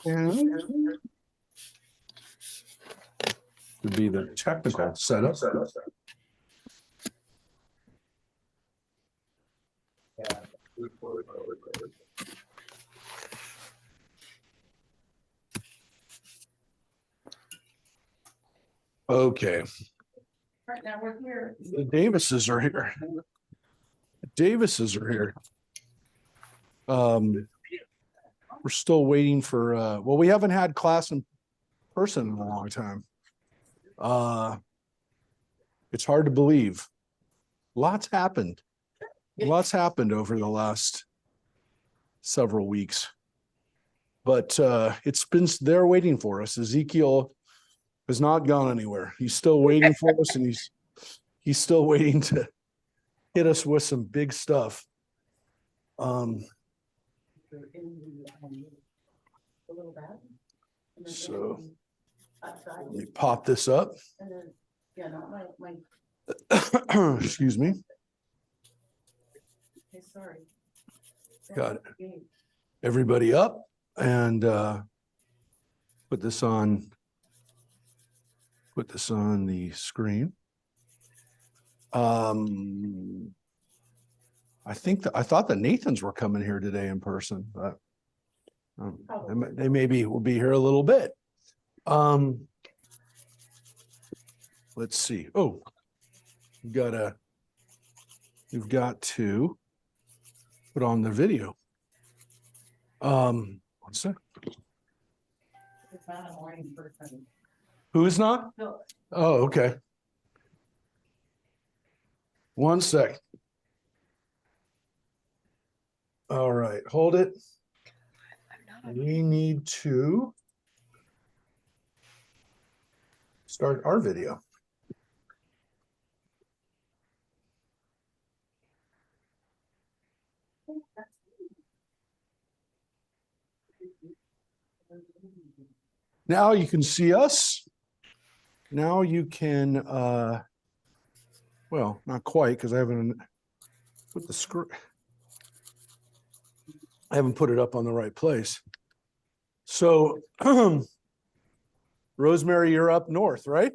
And would be the technical setup. Okay. Right now we're here. The Davises are here. We're still waiting for well, we haven't had class in person in a long time. It's hard to believe. Lots happened over the last several weeks, but it's been there waiting for us. Ezekiel has not gone anywhere. He's still waiting for us, and he's still waiting to hit us with some big stuff. So let me pop this up. Excuse me. Sorry. Got it. Everybody up, and put this on the screen. I thought the Nathans were coming here today in person, but they maybe will be here a little bit. Let's see. Oh, we've got to put on the video. One sec. Who's not? Oh, okay. One sec. All right, hold it. We need to start our video. Now you can see us. Now you can, well, not quite, because I haven't put the screen. I haven't put it up on the right place. So, Rosemary, you're up north, right?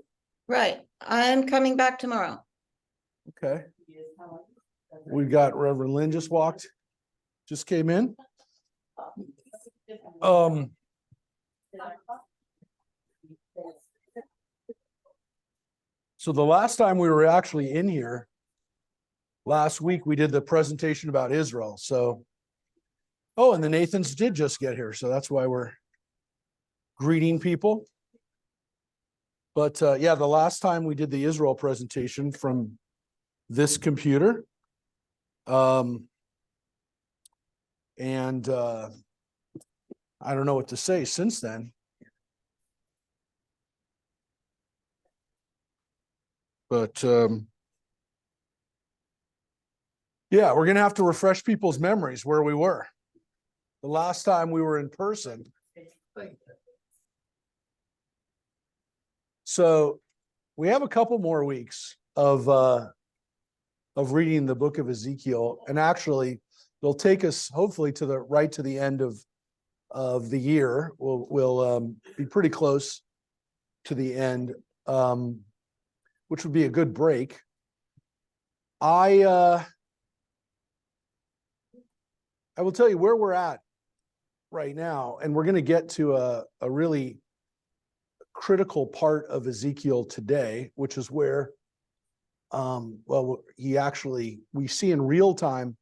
Right. I'm coming back tomorrow. Okay. We've got Reverend Lynn just came in. So the last time we were actually in here, last week, we did the presentation about Israel. So, oh, and the Nathans did just get here. So that's why we're greeting people. But yeah, the last time we did the Israel presentation from this computer. And I don't know what to say since then. But yeah, we're going to have to refresh people's memories where we were the last time we were in person. So we have a couple more weeks of reading the book of Ezekiel, and actually they'll take us hopefully to the end of the year. We'll be pretty close to the end, which would be a good break. I will tell you where we're at right now, and we're going to get to a really critical part of Ezekiel today, which is where, well, we see in real time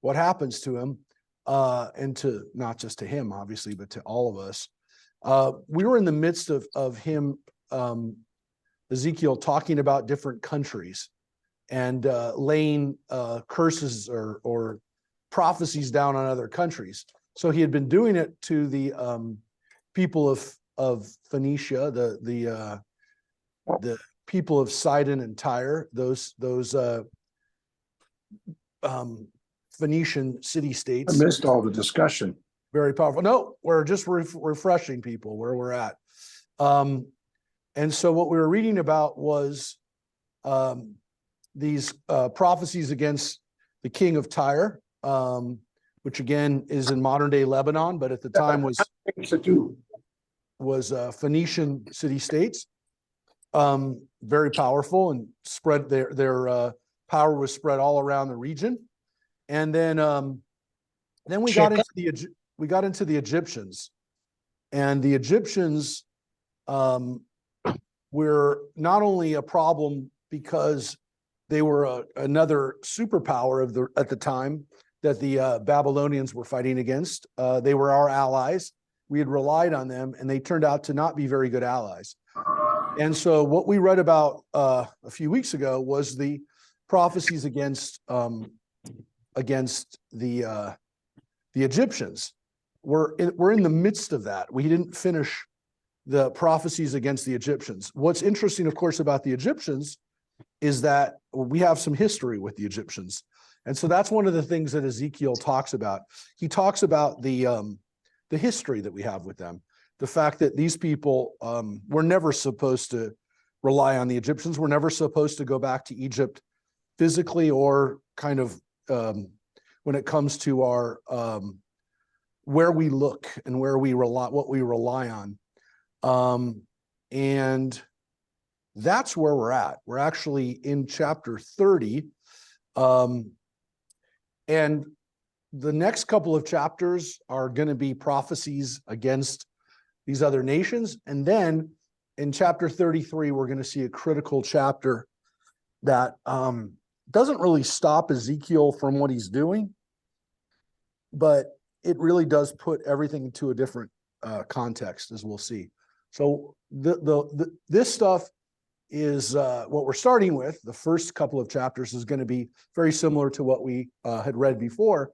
what happens to him, and to not just to him, obviously, but to all of us. We were in the midst of him, Ezekiel, talking about different countries and laying curses or prophecies down on other countries. So he had been doing it to the people of Phoenicia, the people of Sidon and Tyre, those Phoenician city-states. I missed all the discussion. Very powerful. No, we're just refreshing people where we're at. And so what we were reading about was these prophecies against the king of Tyre, which again is in modern day Lebanon, but at the time was was Phoenician city-states, very powerful and spread their power was spread all around the region. And then we got into the Egyptians, and the Egyptians were not only a problem because they were another superpower at the time that the Babylonians were fighting against. They were our allies. We had relied on them, and they turned out to not be very good allies. And so what we read about a few weeks ago was the prophecies against the Egyptians. We're in the midst of that. We didn't finish the prophecies against the Egyptians. What's interesting, of course, about the Egyptians is that we have some history with the Egyptians. And so that's one of the things that Ezekiel talks about. He talks about the history that we have with them. The fact that these people were never supposed to rely on the Egyptians. We're never supposed to go back to Egypt physically or kind of when it comes to our where we look and where we rely, what we rely on. And that's where we're at. We're actually in chapter 30. And the next couple of chapters are going to be prophecies against these other nations. And then in chapter 33, we're going to see a critical chapter that doesn't really stop Ezekiel from what he's doing, but it really does put everything into a different context, as we'll see. So this stuff is what we're starting with. The first couple of chapters is going to be very similar to what we had read before.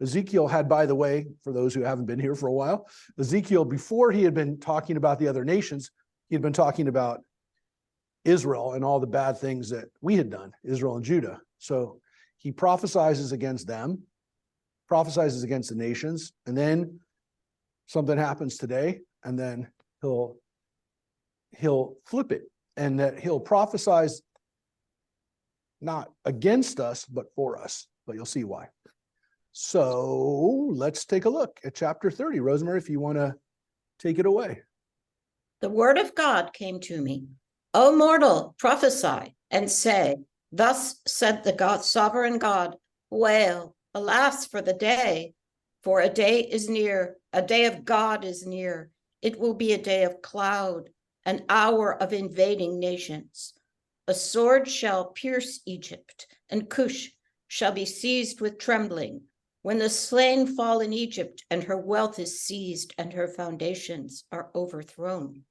Ezekiel had, by the way, for those who haven't been here for a while, Ezekiel, before he had been talking about the other nations, he had been talking about Israel and all the bad things that we had done, Israel and Judah. So he prophesizes against them, prophesizes against the nations, and then something happens today, and then he'll flip it, and that he'll prophesize not against us, but for us. But you'll see why. So let's take a look at chapter 30. Rosemary, if you want to take it away. The word of God came to me. O mortal, prophesy and say, thus said the God, sovereign God, wail, alas for the day, for a day is near, a day of God is near. It will be a day of cloud, an hour of invading nations. A sword shall pierce Egypt, and Cush shall be seized with trembling. When the slain fall in Egypt, and her wealth is seized, and her foundations are overthrown.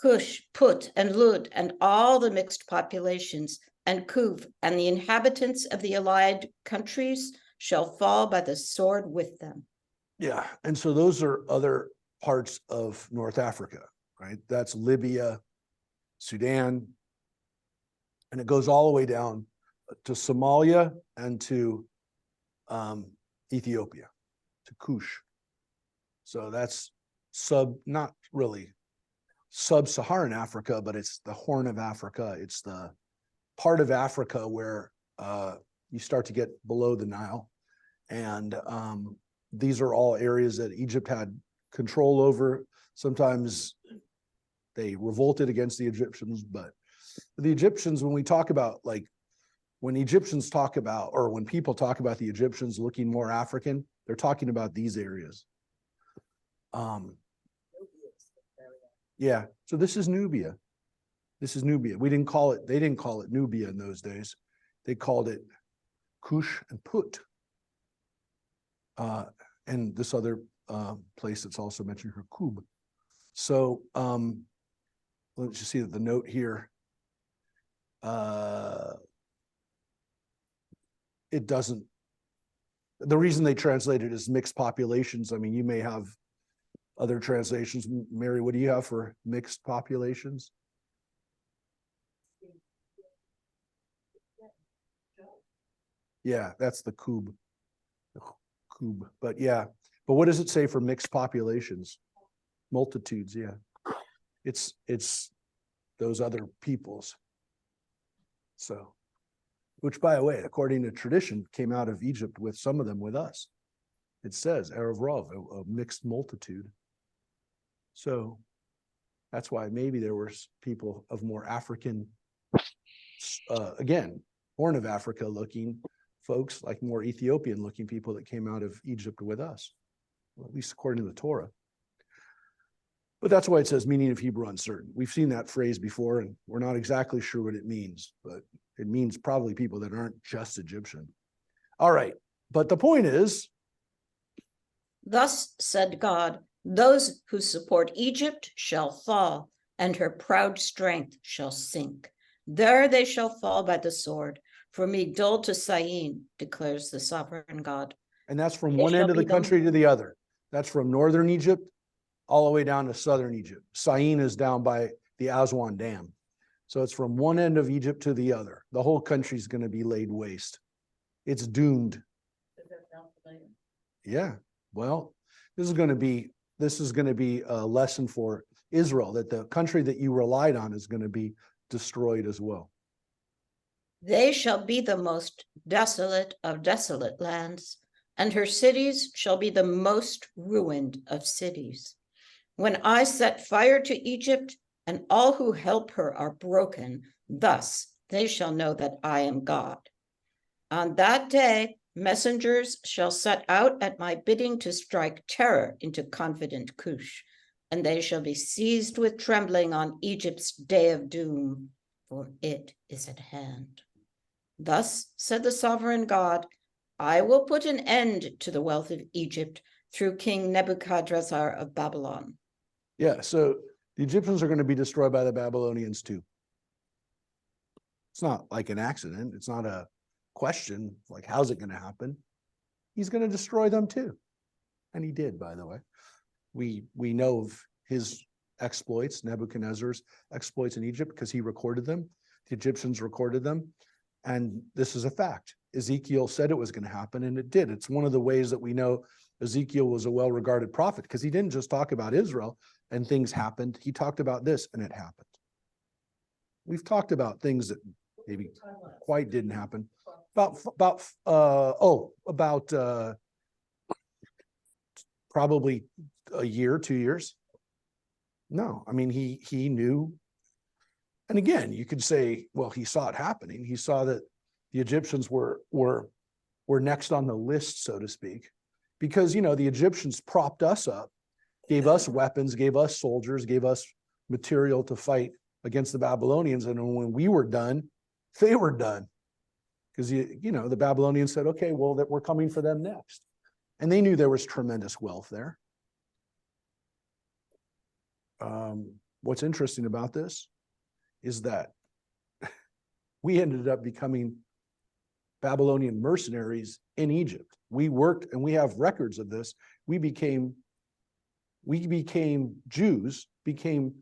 Cush, Put, and Lud, and all the mixed populations, and Kuv, and the inhabitants of the allied countries shall fall by the sword with them. Yeah, and so those are other parts of North Africa, right? That's Libya, Sudan, and it goes all the way down to Somalia and to Ethiopia, to Kush. So that's not really sub-Saharan Africa, but it's the Horn of Africa. It's the part of Africa where you start to get below the Nile. And these are all areas that Egypt had control over. Sometimes they revolted against the Egyptians, but the Egyptians, when we talk about, like, when Egyptians talk about, or when people talk about the Egyptians looking more African, they're talking about these areas. Yeah, so this is Nubia. This is Nubia. They didn't call it Nubia in those days. They called it Cush and Put. And this other place that's also mentioned here, Kub. So let's just see that the note here. It doesn't, the reason they translate it as mixed populations, I mean, you may have other translations. Mary, what do you have for mixed populations? Yeah, that's the Kub. But yeah, but what does it say for mixed populations? Multitudes, yeah. It's those other peoples. So, which, by the way, according to tradition, came out of Egypt with some of them with us. It says, Erev Rav, a mixed multitude. So that's why maybe there were people of more African, again, Horn of Africa looking folks, like more Ethiopian looking people that came out of Egypt with us, well, at least according to the Torah. But that's why it says meaning of Hebrew uncertain. We've seen that phrase before, and we're not exactly sure what it means, but it means probably people that aren't just Egyptian. All right, but the point is, Thus said God, those who support Egypt shall fall, and her proud strength shall sink. There they shall fall by the sword, from Migdol to Syene, declares the sovereign God. and that's from They one shall end of the be them. country to the other. That's from northern Egypt all the way down to southern Egypt. Syene is down by the Aswan Dam. So it's from one end of Egypt to the other. The whole country is going to be laid waste. It's doomed. Yeah. Well, this is going to be a lesson for Israel, that the country that you relied on is going to be destroyed as well. They shall be the most desolate of desolate lands, and her cities shall be the most ruined of cities. When I set fire to Egypt, and all who help her are broken, thus they shall know that I am God. On that day, messengers shall set out at my bidding to strike terror into confident Cush, and they shall be seized with trembling on Egypt's day of doom, for it is at hand. Thus said the sovereign God, I will put an end to the wealth of Egypt through King Nebuchadrezzar of Babylon. Yeah, so the Egyptians are going to be destroyed by the Babylonians too. It's not like an accident. It's not a question like, how's it going to happen? He's going to destroy them too. And he did, by the way. We know of his exploits, Nebuchadnezzar's exploits in Egypt, because he recorded them. The Egyptians recorded them. And this is a fact. Ezekiel said it was going to happen, and it did. It's one of the ways that we know Ezekiel was a well-regarded prophet, because he didn't just talk about Israel and things happened. He talked about this and it happened. We've talked about things that maybe quite didn't happen. About probably a year, 2 years. No, I mean, he knew. And again, you could say, well, he saw it happening. He saw that the Egyptians were next on the list, so to speak, because, the Egyptians propped us up, gave us weapons, gave us soldiers, gave us material to fight against the Babylonians. And when we were done, they were done. Because, the Babylonians said, okay, well, that we're coming for them next. And they knew there was tremendous wealth there. What's interesting about this is that we ended up becoming Babylonian mercenaries in Egypt. We worked, and we have records of this. We became Jews, became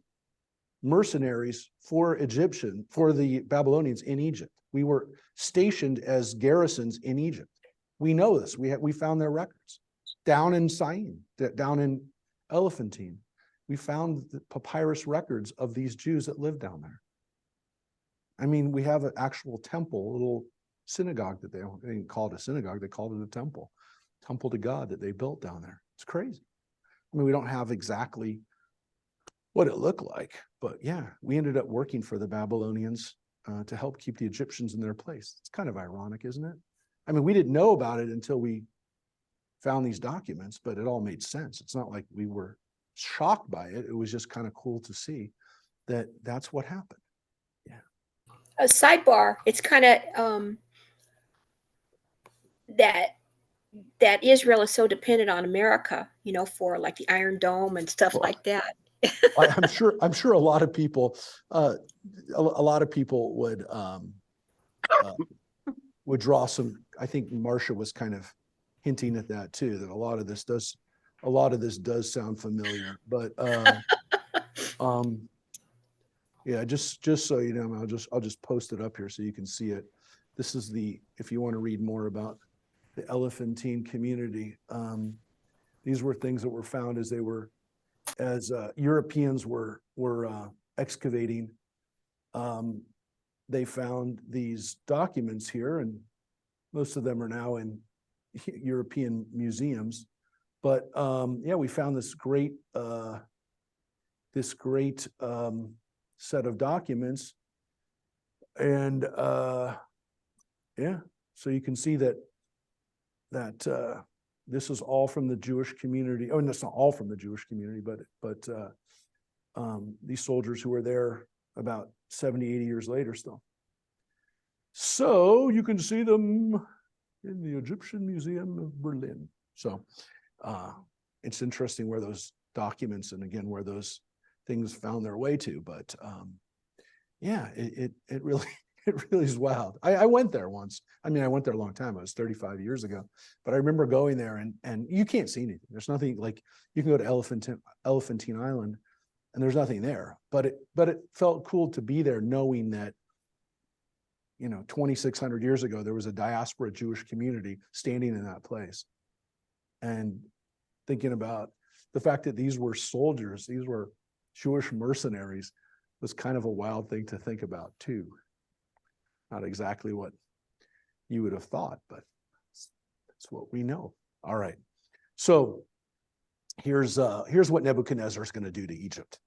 mercenaries for the Babylonians in Egypt. We were stationed as garrisons in Egypt. We know this. We found their records down in Syene, down in Elephantine. We found the papyrus records of these Jews that lived down there. I mean, we have an actual temple, a little synagogue that they didn't call it a synagogue, they called it a temple to God that they built down there. It's crazy. I mean, we don't have exactly what it looked like, but yeah, we ended up working for the Babylonians to help keep the Egyptians in their place. It's kind of ironic, isn't it? I mean, we didn't know about it until we found these documents, but it all made sense. It's not like we were shocked by it. It was just kind of cool to see that that's what happened. Yeah. A sidebar, it's kind of that Israel is so dependent on America, for like the Iron Dome and stuff like that. I'm sure a lot of people, would draw some. I think Marcia was kind of hinting at that too. That a lot of this does sound familiar. But yeah, just so you know, I'll just post it up here so you can see it. This is if you want to read more about the Elephantine community. These were things that were found as Europeans were excavating. They found these documents here, and most of them are now in European museums. But yeah, we found this great this great set of documents. And yeah, so you can see that this is all from the Jewish community. Oh, and it's not all from the Jewish community, but these soldiers who were there about 70, 80 years later still. So you can see them in the Egyptian Museum of Berlin. So it's interesting where those documents and again where those things found their way to. But yeah, it really it really is wild. I went there once. I mean, I went there a long time. It was 35 years ago. But I remember going there and you can't see anything. There's nothing like you can go to Elephantine Island and there's nothing there. But it felt cool to be there knowing that, 2,600 years ago, there was a diaspora Jewish community standing in that place. And thinking about the fact that these were soldiers, these were Jewish mercenaries, was kind of a wild thing to think about too. Not exactly what you would have thought, but that's what we know. All right. So here's what Nebuchadnezzar is going to do to Egypt.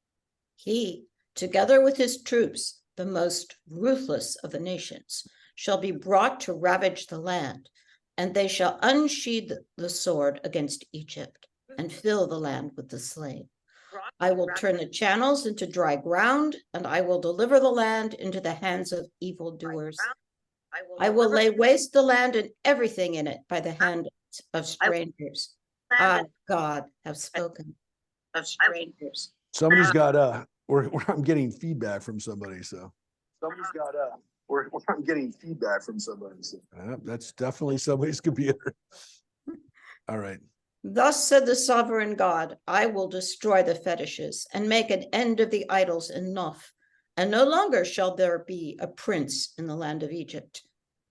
He, together with his troops, the most ruthless of the nations, shall be brought to ravage the land, and they shall unsheathe the sword against Egypt and fill the land with the slain. I will turn the channels into dry ground, and I will deliver the land into the hands of evildoers. I will lay waste the land and everything in it by the hand of strangers. I, God, have spoken. Of strangers. Somebody's got I'm getting feedback from somebody, so somebody's got I'm getting feedback from somebody. So that's definitely somebody's computer. All right. Thus said the sovereign God, I will destroy the fetishes and make an end of the idols in Noph, and no longer shall there be a prince in the land of Egypt,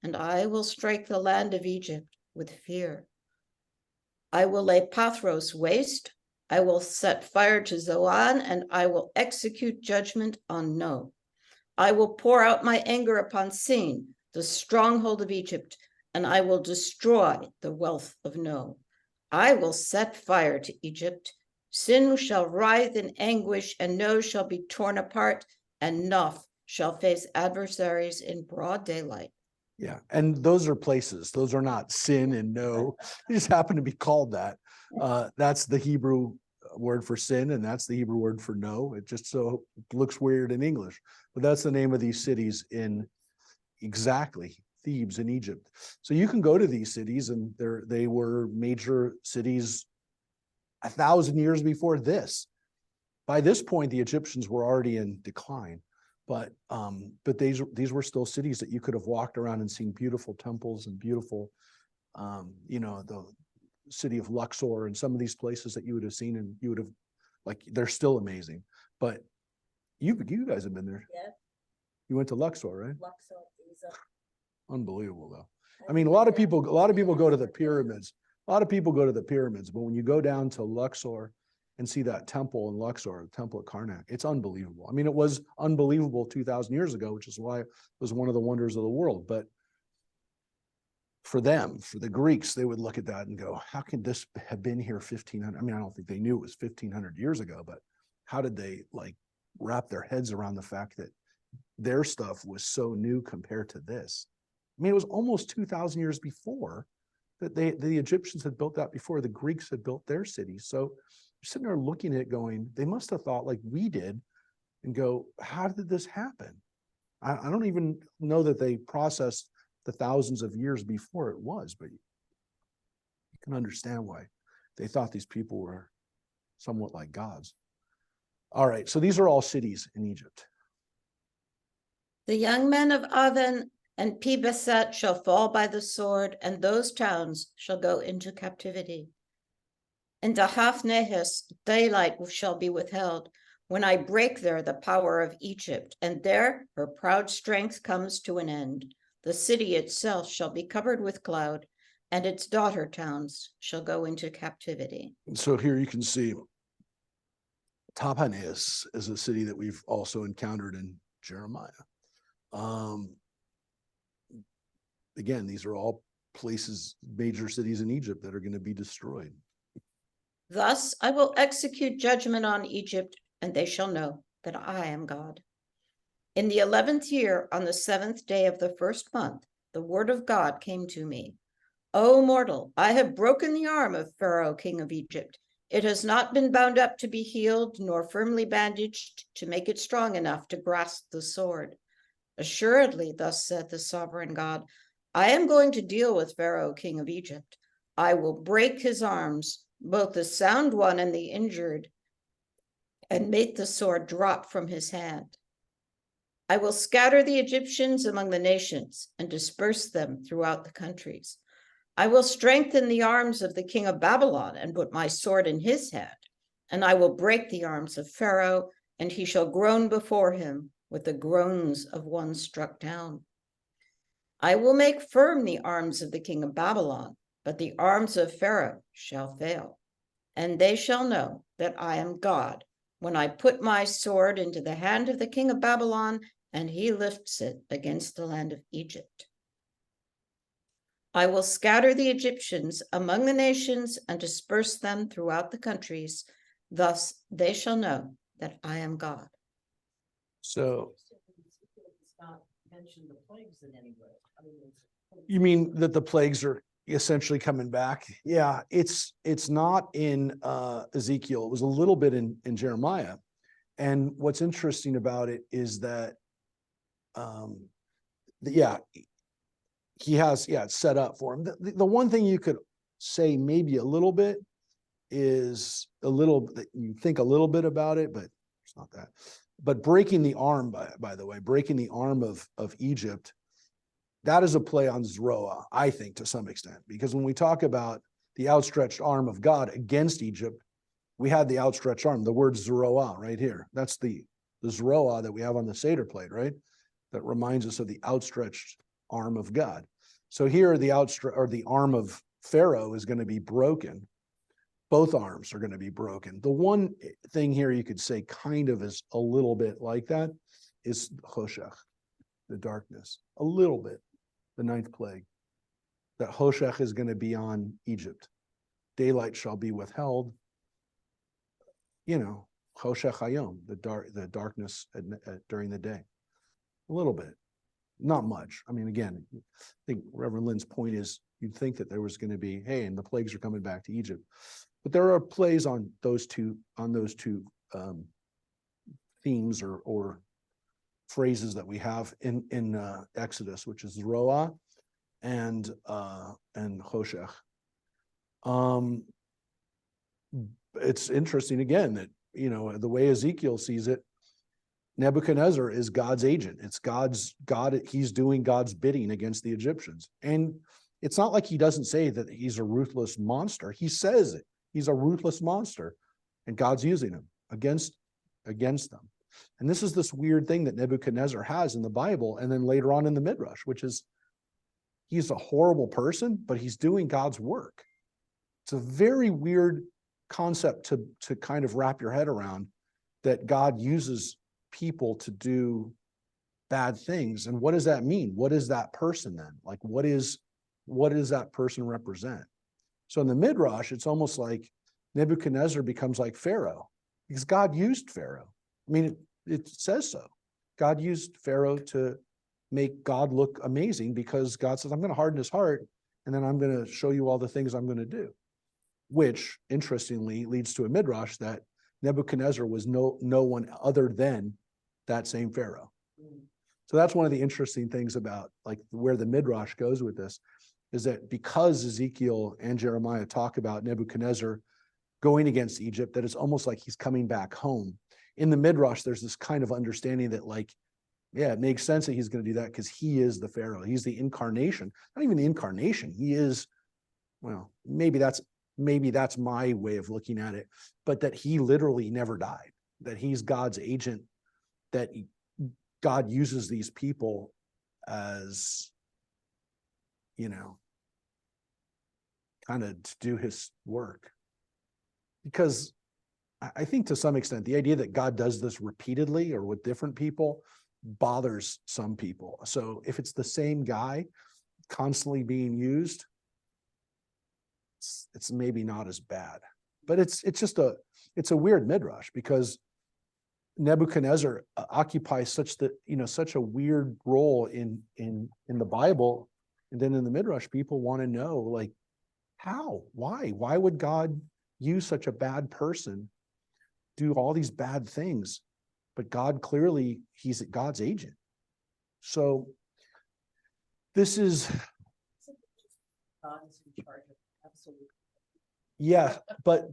and I will strike the land of Egypt with fear. I will lay Pathros waste, I will set fire to Zoan, and I will execute judgment on No. I will pour out my anger upon Sin, the stronghold of Egypt, and I will destroy the wealth of No. I will set fire to Egypt. Sin shall writhe in anguish, and No shall be torn apart, and Noph shall face adversaries in broad daylight. Yeah, and those are places. Those are not Sin and No. They just happen to be called that. That's the Hebrew word for sin, and that's the Hebrew word for no. It just so looks weird in English, but that's the name of these cities in exactly Thebes in Egypt. So you can go to these cities, and they were major cities 1,000 years before this. By this point, the Egyptians were already in decline, but these were still cities that you could have walked around and seen beautiful temples and beautiful, the city of Luxor and some of these places that you would have seen, and you would have, like, they're still amazing. But you guys have been there. Yeah. You went to Luxor, right? Luxor, Giza. Unbelievable, though. I mean, a lot of people go to the pyramids. A lot of people go to the pyramids, but when you go down to Luxor and see that temple in Luxor, the temple at Karnak, it's unbelievable. I mean, it was unbelievable 2,000 years ago, which is why it was one of the wonders of the world. But for them, for the Greeks, they would look at that and go, how can this have been here 1,500? I mean, I don't think they knew it was 1,500 years ago, but how did they wrap their heads around the fact that their stuff was so new compared to this? I mean, it was almost 2,000 years before that the Egyptians had built that before the Greeks had built their cities. So you're sitting there looking at it going, they must have thought like we did and go, how did this happen? I don't even know that they processed the thousands of years before it was, but you can understand why they thought these people were somewhat like gods. All right, so these are all cities in Egypt. The young men of Aven and Pi-Beseth shall fall by the sword, and those towns shall go into captivity. In Tahapnehes daylight shall be withheld, when I break there the power of Egypt, and there her proud strength comes to an end. The city itself shall be covered with cloud, and its daughter towns shall go into captivity. And so here you can see Tahapnehes is a city that we've also encountered in Jeremiah. Again, these are all places, major cities in Egypt that are going to be destroyed. Thus I will execute judgment on Egypt and they shall know that I am God. In the 11th year, on the 7th day of the first month, the word of God came to me. O mortal, I have broken the arm of Pharaoh, king of Egypt. It has not been bound up to be healed, nor firmly bandaged to make it strong enough to grasp the sword. Assuredly, thus said the sovereign God, I am going to deal with Pharaoh, king of Egypt. I will break his arms, both the sound one and the injured, and make the sword drop from his hand. I will scatter the Egyptians among the nations and disperse them throughout the countries. I will strengthen the arms of the king of Babylon and put my sword in his hand, and I will break the arms of Pharaoh, and he shall groan before him with the groans of one struck down. I will make firm the arms of the king of Babylon, but the arms of Pharaoh shall fail, and they shall know that I am God when I put my sword into the hand of the king of Babylon, and he lifts it against the land of Egypt. I will scatter the Egyptians among the nations and disperse them throughout the countries. Thus they shall know that I am God. So It's not mentioned the plagues in any way. I mean, you mean that the plagues are essentially coming back? Yeah, it's not in Ezekiel. It was a little bit in Jeremiah. And what's interesting about it is that he has, it's set up for him. The one thing you could say maybe a little bit is you think a little bit about it, but it's not that. But breaking the arm, by the way, breaking the arm of Egypt, that is a play on Zroah, I think, to some extent, because when we talk about the outstretched arm of God against Egypt, we had the outstretched arm, the word Zroah right here. That's the Zroah that we have on the Seder plate, right? That reminds us of the outstretched arm of God. So here the arm of Pharaoh is going to be broken. Both arms are going to be broken. The one thing here you could say kind of is a little bit like that is Hoshech, the darkness, a little bit, the ninth plague. That Hoshech is going to be on Egypt. Daylight shall be withheld. Hoshech Hayom, the darkness during the day. A little bit, not much. I mean, again, I think Reverend Lynn's point is you'd think that there was going to be, hey, and the plagues are coming back to Egypt. But there are plays on those two themes or phrases that we have in Exodus, which is Roah and Hoshech. It's interesting again that the way Ezekiel sees it, Nebuchadnezzar is God's agent. It's God. He's doing God's bidding against the Egyptians, and it's not like he doesn't say that he's a ruthless monster. He says it. He's a ruthless monster, and God's using him against them. And this is this weird thing that Nebuchadnezzar has in the Bible, and then later on in the Midrash, which is he's a horrible person, but he's doing God's work. It's a very weird concept to kind of wrap your head around, that God uses people to do bad things. And what does that mean? What is that person then? Like, what does that person represent? So in the Midrash, it's almost like Nebuchadnezzar becomes like Pharaoh, because God used Pharaoh. I mean, it says so. God used Pharaoh to make God look amazing, because God says, I'm going to harden his heart, and then I'm going to show you all the things I'm going to do. Which, interestingly, leads to a Midrash that Nebuchadnezzar was no one other than that same Pharaoh. So that's one of the interesting things about like where the Midrash goes with this, is that because Ezekiel and Jeremiah talk about Nebuchadnezzar going against Egypt, that it's almost like he's coming back home. In the Midrash, there's this kind of understanding that it makes sense that he's going to do that because he is the Pharaoh. He's the incarnation, not even the incarnation. He is, well, maybe that's my way of looking at it, but that he literally never died, that he's God's agent, that God uses these people as, kind of to do his work. Because I think to some extent, the idea that God does this repeatedly or with different people bothers some people. So if it's the same guy constantly being used, it's maybe not as bad. But it's a weird midrash, because Nebuchadnezzar occupies such a weird role in the Bible. And then in the Midrash, people want to know, like, how? Why would God use such a bad person, do all these bad things? But God clearly, he's God's agent. So this is, God is in charge of absolutely. yeah, but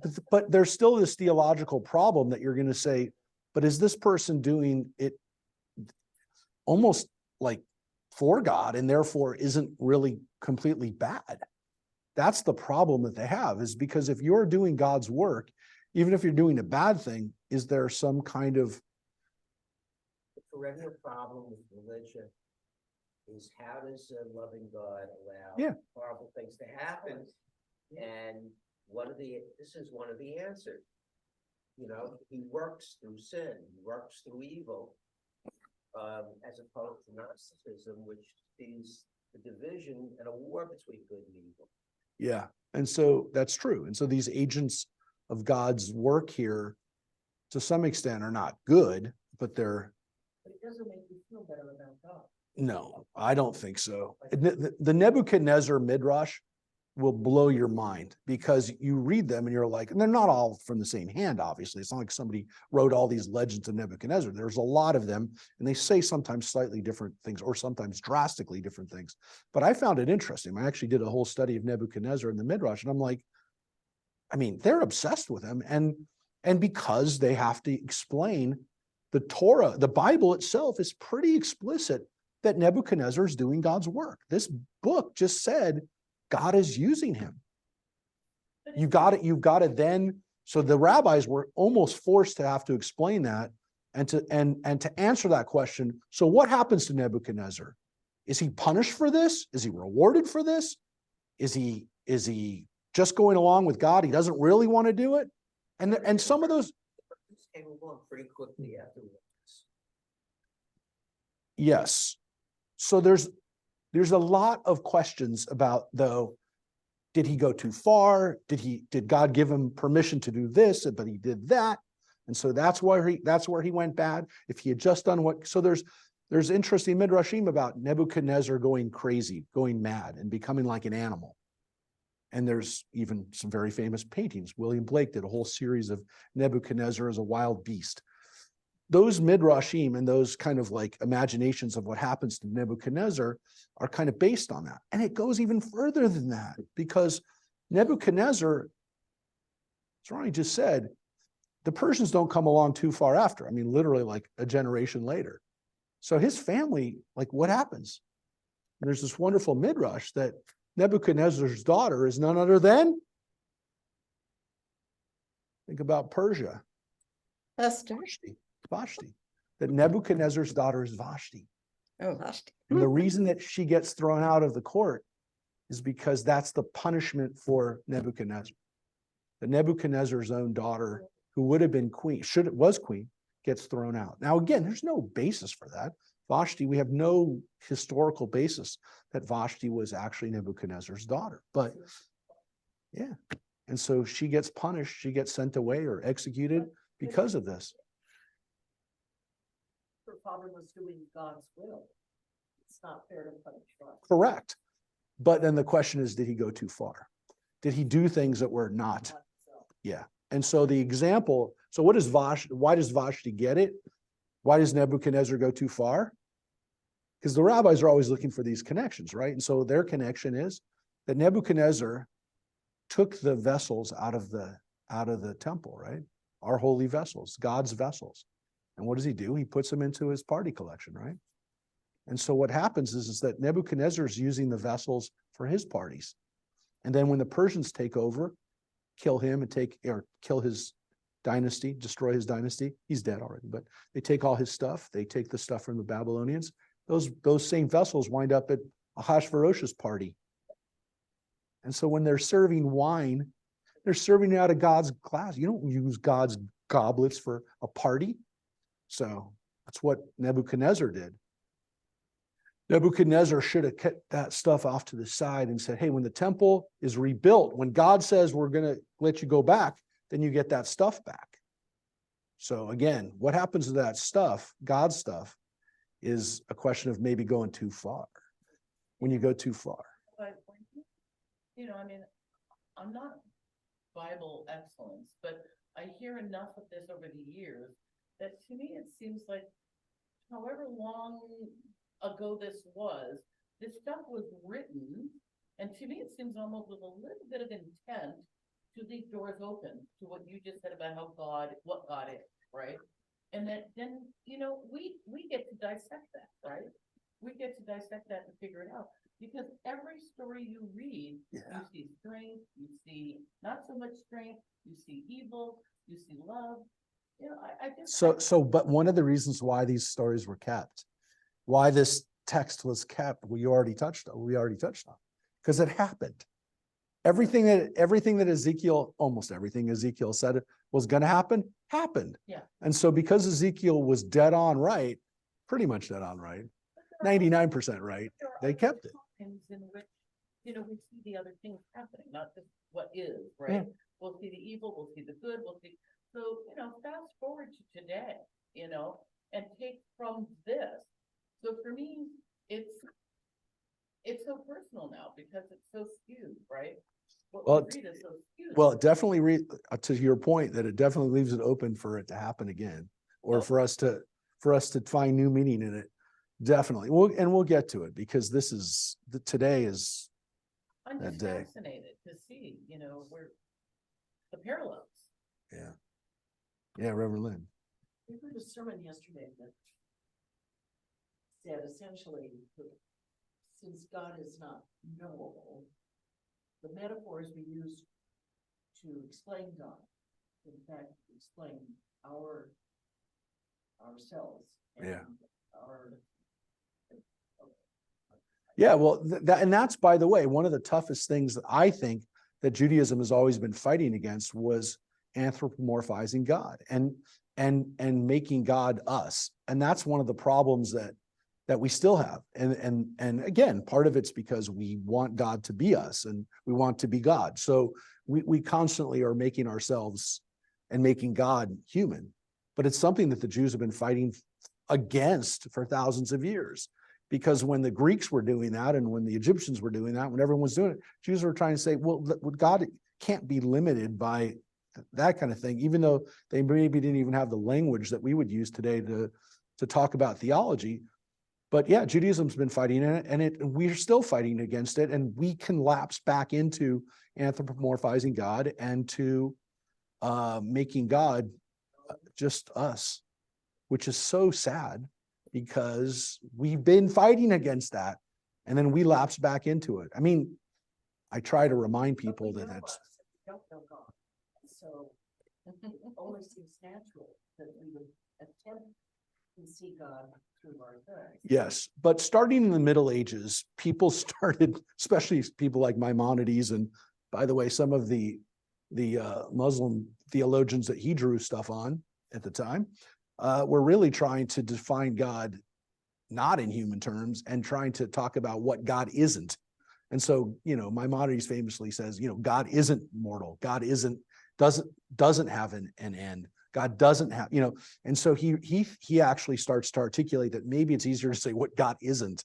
there's still this theological problem that you're going to say, but is this person doing it almost like for God and therefore isn't really completely bad? That's the problem that they have, is because if you're doing God's work, even if you're doing a bad thing, is there some kind of The perennial problem with religion is, how does a loving God allow horrible things to happen? And this is one of the answers. You know, he works through sin, he works through evil, as opposed to narcissism, which sees the division and a war between good and evil. Yeah. And so that's true. And so these agents of God's work here, to some extent, are not good, but they're. But it doesn't make you feel better about God. No, I don't think so. The Nebuchadnezzar Midrash will blow your mind, because you read them and you're like, and they're not all from the same hand, obviously. It's not like somebody wrote all these legends of Nebuchadnezzar. There's a lot of them, and they say sometimes slightly different things or sometimes drastically different things. But I found it interesting. I actually did a whole study of Nebuchadnezzar in the Midrash, and I'm like, I mean, they're obsessed with him. And because they have to explain the Torah, the Bible itself is pretty explicit that Nebuchadnezzar is doing God's work. This book just said God is using him. You've got to then, so the rabbis were almost forced to have to explain that and to answer that question. So what happens to Nebuchadnezzar? Is he punished for this? Is he rewarded for this? Is he just going along with God? He doesn't really want to do it. And some of those Came along pretty quickly afterwards. Yes. So there's a lot of questions about, though, did he go too far? Did God give him permission to do this, but he did that? And so that's where he went bad. If he had just done so there's interesting midrashim about Nebuchadnezzar going crazy, going mad, and becoming like an animal. And there's even some very famous paintings. William Blake did a whole series of Nebuchadnezzar as a wild beast. Those midrashim and those kind of like imaginations of what happens to Nebuchadnezzar are kind of based on that. And it goes even further than that, because Nebuchadnezzar, as Ronnie just said, the Persians don't come along too far after. I mean, literally like a generation later. So his family, like, what happens? And there's this wonderful midrash that Nebuchadnezzar's daughter is none other than, think about Persia, Esther. Vashti. That Nebuchadnezzar's daughter is Vashti. Oh, Vashti. And the reason that she gets thrown out of the court is because that's the punishment for Nebuchadnezzar. That Nebuchadnezzar's own daughter, who would have been queen, was queen, gets thrown out. Now, again, there's no basis for that. Vashti, we have no historical basis that Vashti was actually Nebuchadnezzar's daughter. But yeah, and so she gets punished, she gets sent away or executed because of this. Her father was doing God's will. It's not fair to punish God. Correct. But then the question is, did he go too far? Did he do things that were not? Yeah. And so the example, so why does Vashti get it? Why does Nebuchadnezzar go too far? Because the rabbis are always looking for these connections, right? And so their connection is that Nebuchadnezzar took the vessels out of the temple, right? Our holy vessels, God's vessels. And what does he do? He puts them into his party collection, right? And so what happens is that Nebuchadnezzar is using the vessels for his parties. And then when the Persians take over, kill him and kill his dynasty, destroy his dynasty. He's dead already, but they take all his stuff. They take the stuff from the Babylonians. Those same vessels wind up at Ahasuerus's party. And so when they're serving wine, they're serving it out of God's glass. You don't use God's goblets for a party. So that's what Nebuchadnezzar did. Nebuchadnezzar should have kept that stuff off to the side and said, hey, when the temple is rebuilt, when God says we're going to let you go back, then you get that stuff back. So again, what happens to that stuff, God's stuff, is a question of maybe going too far. When you go too far. But, I mean, I'm not Bible excellence, but I hear enough of this over the years that to me, it seems like however long ago this stuff was written. And to me, it seems almost with a little bit of intent to leave doors open to what you just said about what God is, right? And then, we get to dissect that, right? We get to dissect that and figure it out. Because every story you read, you see strength, you see not so much strength, you see evil, you see love. I just. But one of the reasons why these stories were kept, why this text was kept, we already touched on, because it happened. Everything that Ezekiel, almost everything Ezekiel said was going to happen, happened. Yeah. And so because Ezekiel was dead on right, pretty much dead on right, 99% right, they kept it. In which, we see the other things happening, not just what is, right? Yeah. We'll see the evil, we'll see the good, so, fast forward to today, and take from this. So for me, it's so personal now because it's so skewed, right? What we read is so skewed. Well, it definitely to your point that it definitely leaves it open for it to happen again, or for us to find new meaning in it. Definitely. We'll get to it because today is I'm that just day. fascinated to see, where the parallels. Yeah. Yeah, Reverend Lynn. We heard a sermon yesterday that said essentially that since God is not knowable, the metaphors we use to explain God, in fact, explain ourselves. Yeah. Our. Yeah, well, and that's, by the way, one of the toughest things that I think that Judaism has always been fighting against was anthropomorphizing God and making God us. And that's one of the problems that we still have. And again, part of it's because we want God to be us and we want to be God. So we constantly are making ourselves and making God human. But it's something that the Jews have been fighting against for thousands of years. Because when the Greeks were doing that and when the Egyptians were doing that, when everyone was doing it, Jews were trying to say, well, God can't be limited by that kind of thing, even though they maybe didn't even have the language that we would use today to talk about theology. But yeah, Judaism's been fighting it, and we're still fighting against it, and we can lapse back into anthropomorphizing God and to making God just us, which is so sad because we've been fighting against that, and then we lapse back into it. I mean, I try to remind people that it's. Don't know God. So it only seems natural that we would attempt to see God through our things. Yes, but starting in the Middle Ages, people started, especially people like Maimonides, and by the way, some of the Muslim theologians that he drew stuff on at the time, were really trying to define God not in human terms and trying to talk about what God isn't. And so, Maimonides famously says, God isn't mortal. God doesn't have an end. God doesn't have, and so he actually starts to articulate that maybe it's easier to say what God isn't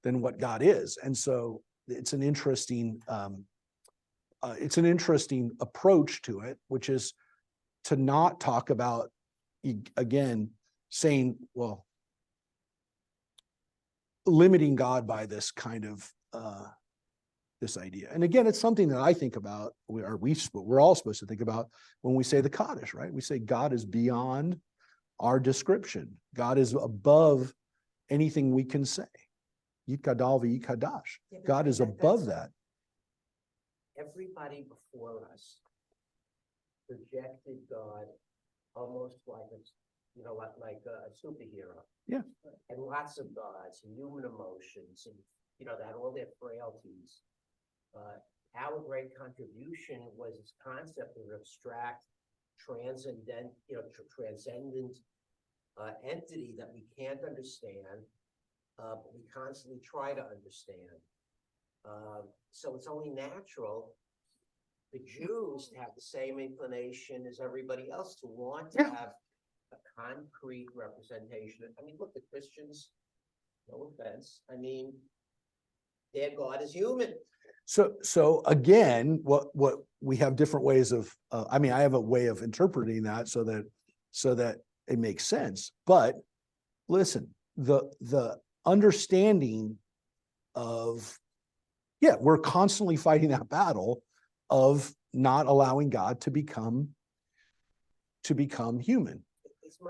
than what God is. And so it's an interesting approach to it, which is to not talk about, again, saying, well, limiting God by this kind of this idea. And again, it's something that I think about, we're all supposed to think about when we say the Kaddish, right? We say God is beyond our description. God is above anything we can say. Yikadal v'yikadash. God is above that. Everybody before us projected God almost like a superhero. Yeah. And lots of gods and human emotions and, they had all their frailties. Our great contribution was this concept of an abstract, transcendent entity that we can't understand, but we constantly try to understand. So it's only natural the Jews to have the same inclination as everybody else to want to have a concrete representation. I mean, look, the Christians, no offense, I mean, their God is human. So again, what we have different ways of, I mean, I have a way of interpreting that so that it makes sense. But listen, the understanding of, yeah, we're constantly fighting that battle of not allowing God to become human.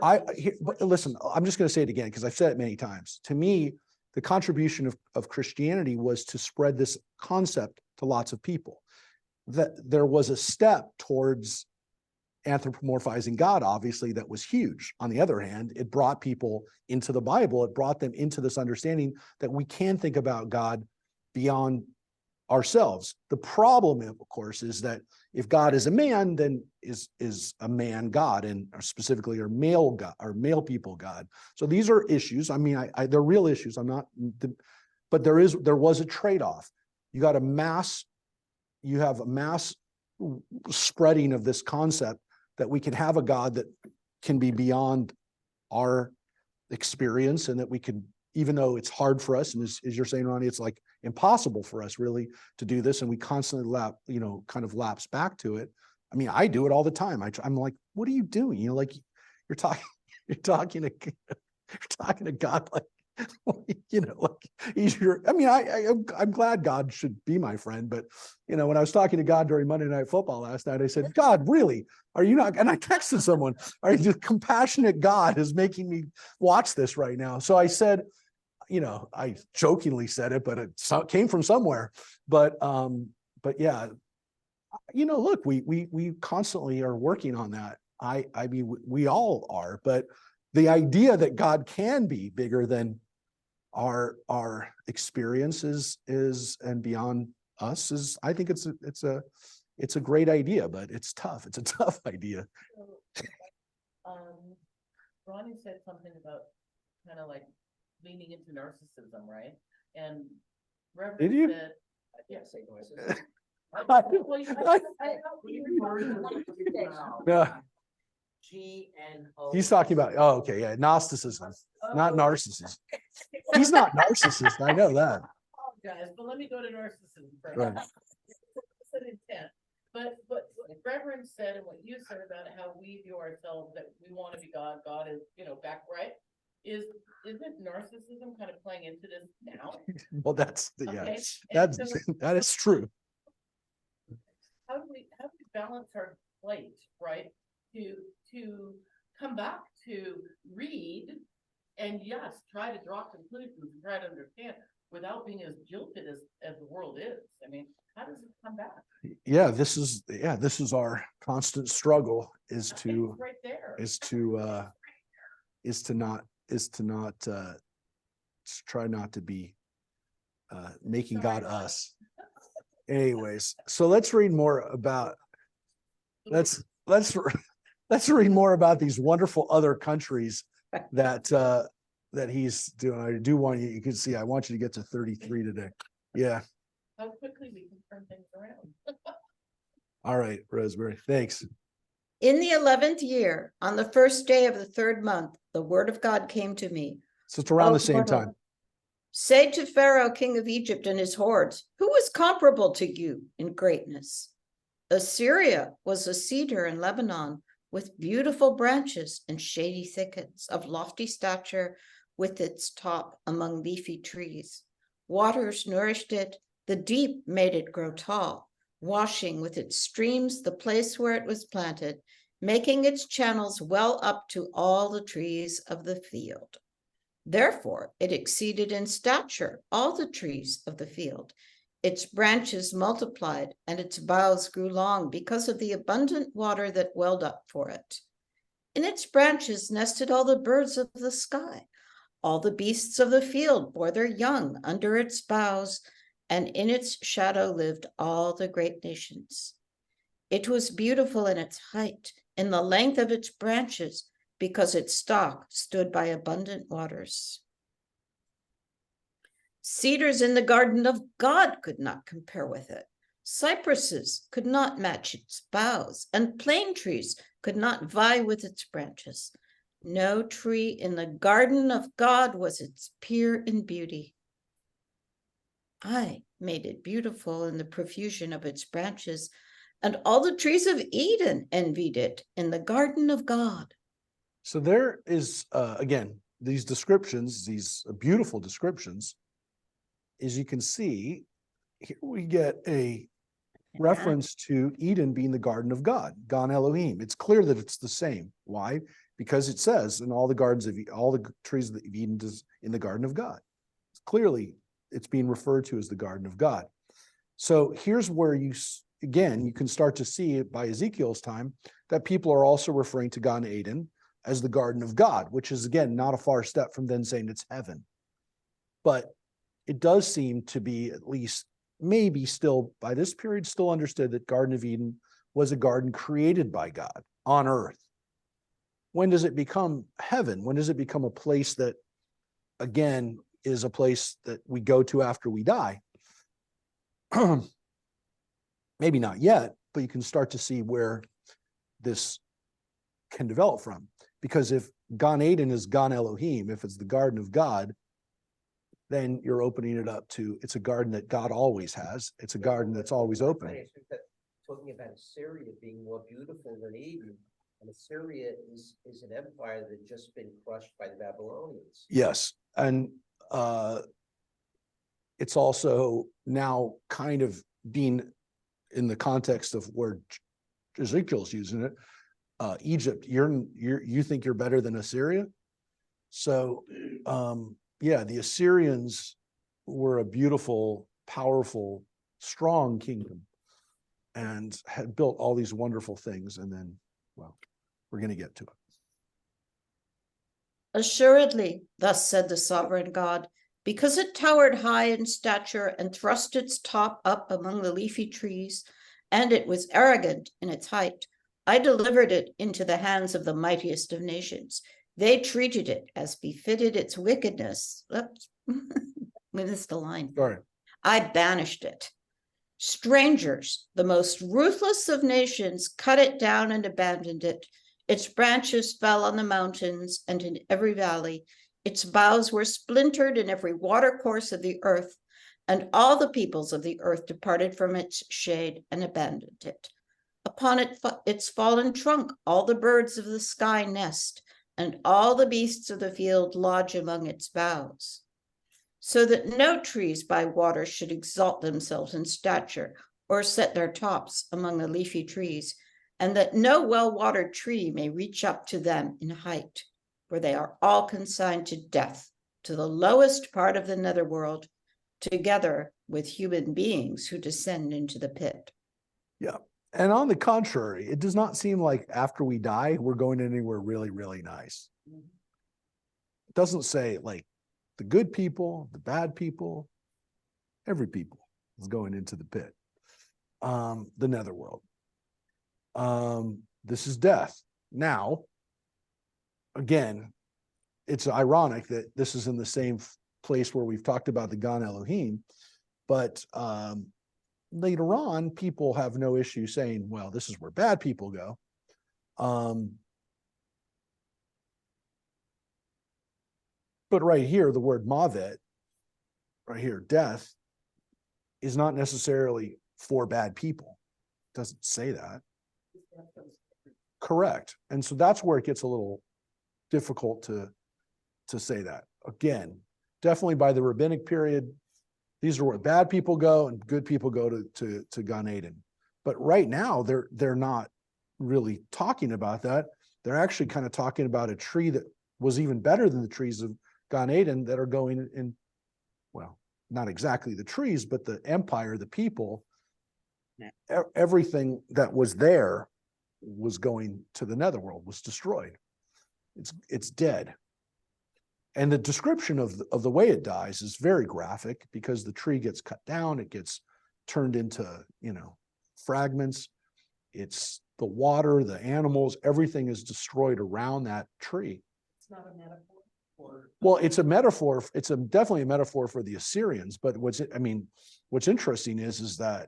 But listen, I'm just going to say it again because I've said it many times. To me, the contribution of Christianity was to spread this concept to lots of people. That there was a step towards anthropomorphizing God, obviously, that was huge. On the other hand, it brought people into the Bible. It brought them into this understanding that we can think about God beyond ourselves. The problem, of course, is that if God is a man, then is a man God, and specifically or male God or male people God. So these are issues. I mean, they're real issues. I'm not, but there was a trade-off. You have a mass spreading of this concept that we can have a God that can be beyond our experience, and that we can, even though it's hard for us, and as you're saying, Ronnie, it's like impossible for us really to do this, and we constantly kind of lapse back to it. I mean, I do it all the time. I'm like, what are you doing? You know, like you're talking to God, like, you know, like he's your, I mean, I'm glad God should be my friend, but you know, when I was talking to God during Monday Night Football last night, I said, God, really, are you not? And I texted someone, are you compassionate God is making me watch this right now? So I said, you know, I jokingly said it, but it came from somewhere. But yeah, you know, look, we constantly are working on that. I mean, we all are, but the idea that God can be bigger than our experiences is and beyond us is, I think it's a great idea, but it's tough. It's a tough idea. So, Ronnie said something about kind of like leaning into narcissism, right? And Reverend Did you? said, Yeah, say narcissism. Yeah, GNO. he's talking about, oh, okay, yeah, Gnosticism, not narcissism. He's not narcissist, I know that. Guys, but let me go to narcissism first. Right. It's an intent. But what Reverend said and what you said about how we view ourselves, that we want to be God, God is, you know, back right. Isn't narcissism kind of playing into this now? Well, that's the, yeah, Okay, that's, and so- that is true. How do we balance our plate, right? To come back to read and yes, try to draw conclusions, try to understand without being as jilted as the world is. I mean, how does it come back? Yeah, this is our constant struggle is It's to right there. try not to be making God us. Anyways, so let's read more about let's read more about these wonderful other countries that he's doing. I do want you can see, I want you to get to 33 today. Yeah. How quickly we can turn things around. All right, Rosemary. Thanks. In the 11th year, on the first day of the 3rd month, the word of God came to me. So it's around Oh, the same mortal, time. say to Pharaoh, king of Egypt, and his hordes, who is comparable to you in greatness? Assyria was a cedar in Lebanon with beautiful branches and shady thickets of lofty stature with its top among leafy trees. Waters nourished it, the deep made it grow tall, washing with its streams the place where it was planted, making its channels well up to all the trees of the field. Therefore, it exceeded in stature all the trees of the field. Its branches multiplied and its boughs grew long because of the abundant water that welled up for it. In its branches nested all the birds of the sky. All the beasts of the field bore their young under its boughs, and in its shadow lived all the great nations. It was beautiful in its height, in the length of its branches, because its stalk stood by abundant waters. Cedars in the garden of God could not compare with it. Cypresses could not match its boughs, and plane trees could not vie with its branches. No tree in the garden of God was its peer in beauty. I made it beautiful in the profusion of its branches, and all the trees of Eden envied it in the garden of God. So there is, again, these descriptions, these beautiful descriptions. As you can see, here we get a reference to Eden being the garden of God, Gan Elohim. It's clear that it's the same. Why? Because it says in all the gardens of all the trees of Eden is in the garden of God. Clearly, it's being referred to as the garden of God. So here's where you can start to see it by Ezekiel's time that people are also referring to Gan Eden as the garden of God, which is again not a far step from then saying it's heaven. But it does seem to be, at least maybe still by this period, still understood that Garden of Eden was a garden created by God on earth. When does it become heaven? When does it become a place that, again, is a place that we go to after we die? Maybe not yet, but you can start to see where this can develop from. Because if Gan Eden is Gan Elohim, if it's the garden of God, then you're opening it up to, it's a garden that God always has. It's a garden that's always open. Talking about Assyria being more beautiful than Eden, and Assyria is an empire that had just been crushed by the Babylonians. Yes, and it's also now kind of being in the context of where Ezekiel's using it. Egypt, you think you're better than Assyria? So yeah, the Assyrians were a beautiful, powerful, strong kingdom and had built all these wonderful things. And then, well, we're going to get to it. Assuredly, thus said the sovereign God, because it towered high in stature and thrust its top up among the leafy trees, and it was arrogant in its height, I delivered it into the hands of the mightiest of nations. They treated it as befitted its wickedness. Oops, we missed the line. Sorry. I banished it. Strangers, the most ruthless of nations, cut it down and abandoned it. Its branches fell on the mountains and in every valley. Its boughs were splintered in every watercourse of the earth, and all the peoples of the earth departed from its shade and abandoned it. Upon its fallen trunk, all the birds of the sky nest, and all the beasts of the field lodge among its boughs, so that no trees by water should exalt themselves in stature or set their tops among the leafy trees, and that no well-watered tree may reach up to them in height, for they are all consigned to death, to the lowest part of the netherworld, together with human beings who descend into the pit. Yeah. And on the contrary, it does not seem like after we die, we're going anywhere really, really nice. It doesn't say like the good people, the bad people, every people is going into the pit, the netherworld. This is death. Now, again, it's ironic that this is in the same place where we've talked about the Gan Elohim, but later on, people have no issue saying, well, this is where bad people go. But right here, the word mavet, right here, death, is not necessarily for bad people. It doesn't say that. Correct. And so that's where it gets a little difficult to say that. Again, definitely by the rabbinic period, these are where bad people go and good people go to Gan Eden. But right now, they're not really talking about that. They're actually kind of talking about a tree that was even better than the trees of Gan Eden that are going in, well, not exactly the trees, but the empire, the people, everything that was there was going to the netherworld, was destroyed. It's dead. And the description of the way it dies is very graphic because the tree gets cut down, it gets turned into, fragments. It's the water, the animals, everything is destroyed around that tree. It's not a metaphor for. Well, it's a metaphor. It's definitely a metaphor for the Assyrians. But what's interesting is that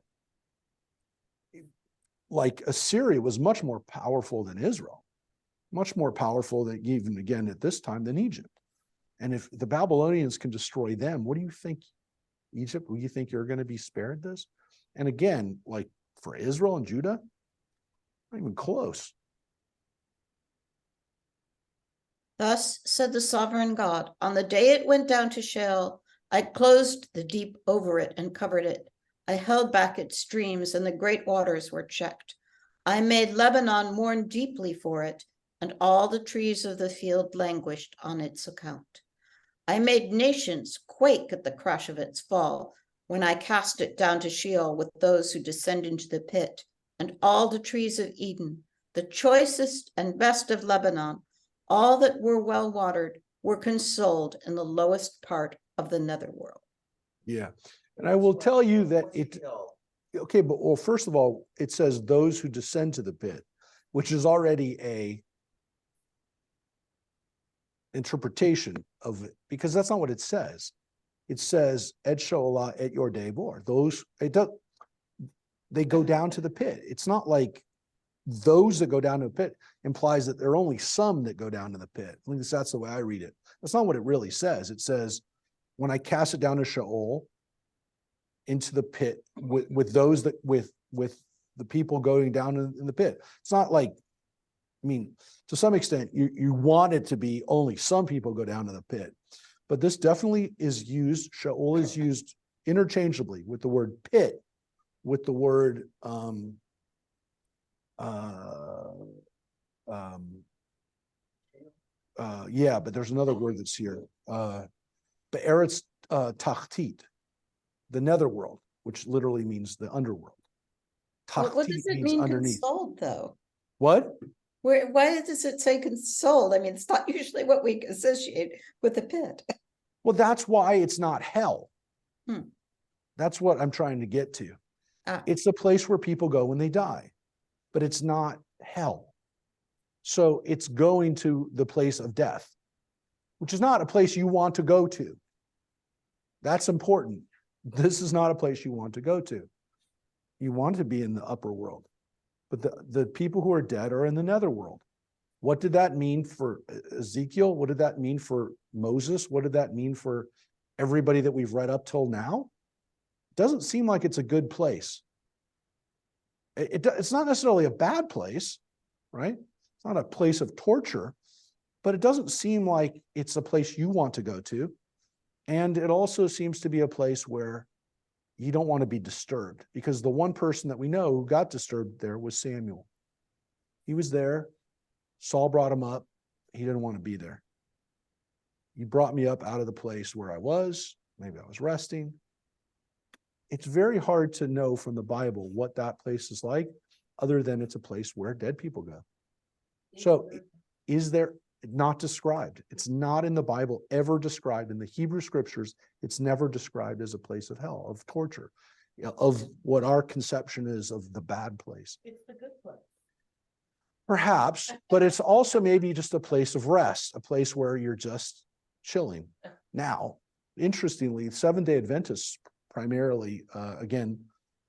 like Assyria was much more powerful than Israel. much more powerful than even again at this time than Egypt. And if the Babylonians can destroy them, what do you think, Egypt? Will you think you're going to be spared this? And again, like for Israel and Judah, not even close. Thus said the sovereign God, on the day it went down to Sheol, I closed the deep over it and covered it. I held back its streams, and the great waters were checked. I made Lebanon mourn deeply for it, and all the trees of the field languished on its account. I made nations quake at the crash of its fall, when I cast it down to Sheol with those who descend into the pit, and all the trees of Eden, the choicest and best of Lebanon, all that were well watered, were consoled in the lowest part of the netherworld. Yeah. And I will tell you that What's it, hell? okay, but well, first of all, it says those who descend to the pit, which is already a interpretation of it, because that's not what it says. It says, Et Sholah et your Debor. Those, it does, they go down to the pit. It's not like those that go down to the pit implies that there are only some that go down to the pit. At least that's the way I read it. That's not what it really says. It says, when I cast it down to Sheol, into the pit with those that with the people going down in the pit. It's not like, I mean, to some extent, you want it to be only some people go down to the pit, but this definitely is used. Sheol is used interchangeably with the word pit, with the word yeah, but there's another word that's here. Be'eretz tachtit, the netherworld, which literally means the underworld. What does it mean underneath. consoled, though? What? Why does it say consoled? I mean, it's not usually what we associate with the pit. Well, that's why it's not hell. Hmm. That's what I'm trying to get to. Ah. It's the place where people go when they die, but it's not hell. So it's going to the place of death, which is not a place you want to go to. That's important. This is not a place you want to go to. You want to be in the upper world, but the people who are dead are in the netherworld. What did that mean for Ezekiel? What did that mean for Moses? What did that mean for everybody that we've read up till now? It doesn't seem like it's a good place. It's not necessarily a bad place, right? It's not a place of torture, but it doesn't seem like it's a place you want to go to. And it also seems to be a place where you don't want to be disturbed, because the one person that we know who got disturbed there was Samuel. He was there. Saul brought him up. He didn't want to be there. You brought me up out of the place where I was. Maybe I was resting. It's very hard to know from the Bible what that place is like, other than it's a place where dead people go. So is there, not described? It's not in the Bible ever described. In the Hebrew scriptures, it's never described as a place of hell, of torture, of what our conception is of the bad place. It's the good place. Perhaps, but it's also maybe just a place of rest, a place where you're just chilling. Now, interestingly, Seventh-day Adventists primarily, again,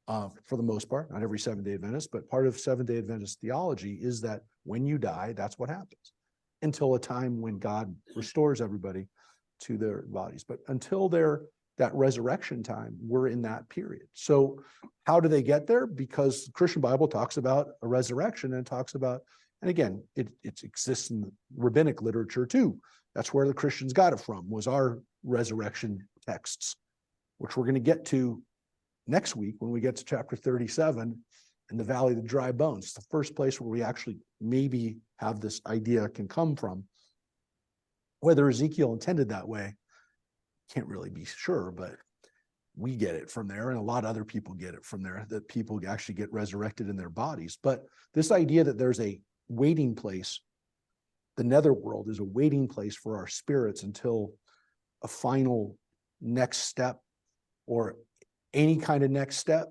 for the most part, not every Seventh-day Adventist, but part of Seventh-day Adventist theology is that when you die, that's what happens, until a time when God restores everybody to their bodies. But until that resurrection time, we're in that period. So how do they get there? Because the Christian Bible talks about a resurrection, and it talks about, and again, it exists in the rabbinic literature too. That's where the Christians got it from, was our resurrection texts, which we're going to get to next week when we get to chapter 37 in the Valley of the Dry Bones. It's the first place where we actually maybe have this idea can come from. Whether Ezekiel intended that way, can't really be sure, but we get it from there, and a lot of other people get it from there, that people actually get resurrected in their bodies. But this idea that there's a waiting place, the netherworld is a waiting place for our spirits until a final next step, or any kind of next step.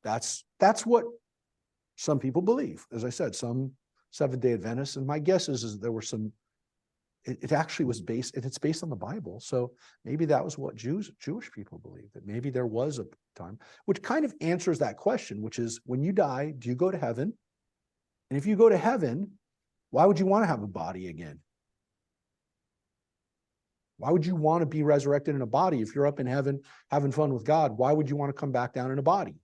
That's what some people believe. As I said, some Seventh-day Adventists, and my guess is that there were some, it actually was based, and it's based on the Bible. So maybe that was what Jewish people believed, that maybe there was a time, which kind of answers that question, which is, when you die, do you go to heaven? And if you go to heaven, Why would you want to have a body again? Why would you want to be resurrected in a body if you're up in heaven having fun with God? Why would you want to come back down in a body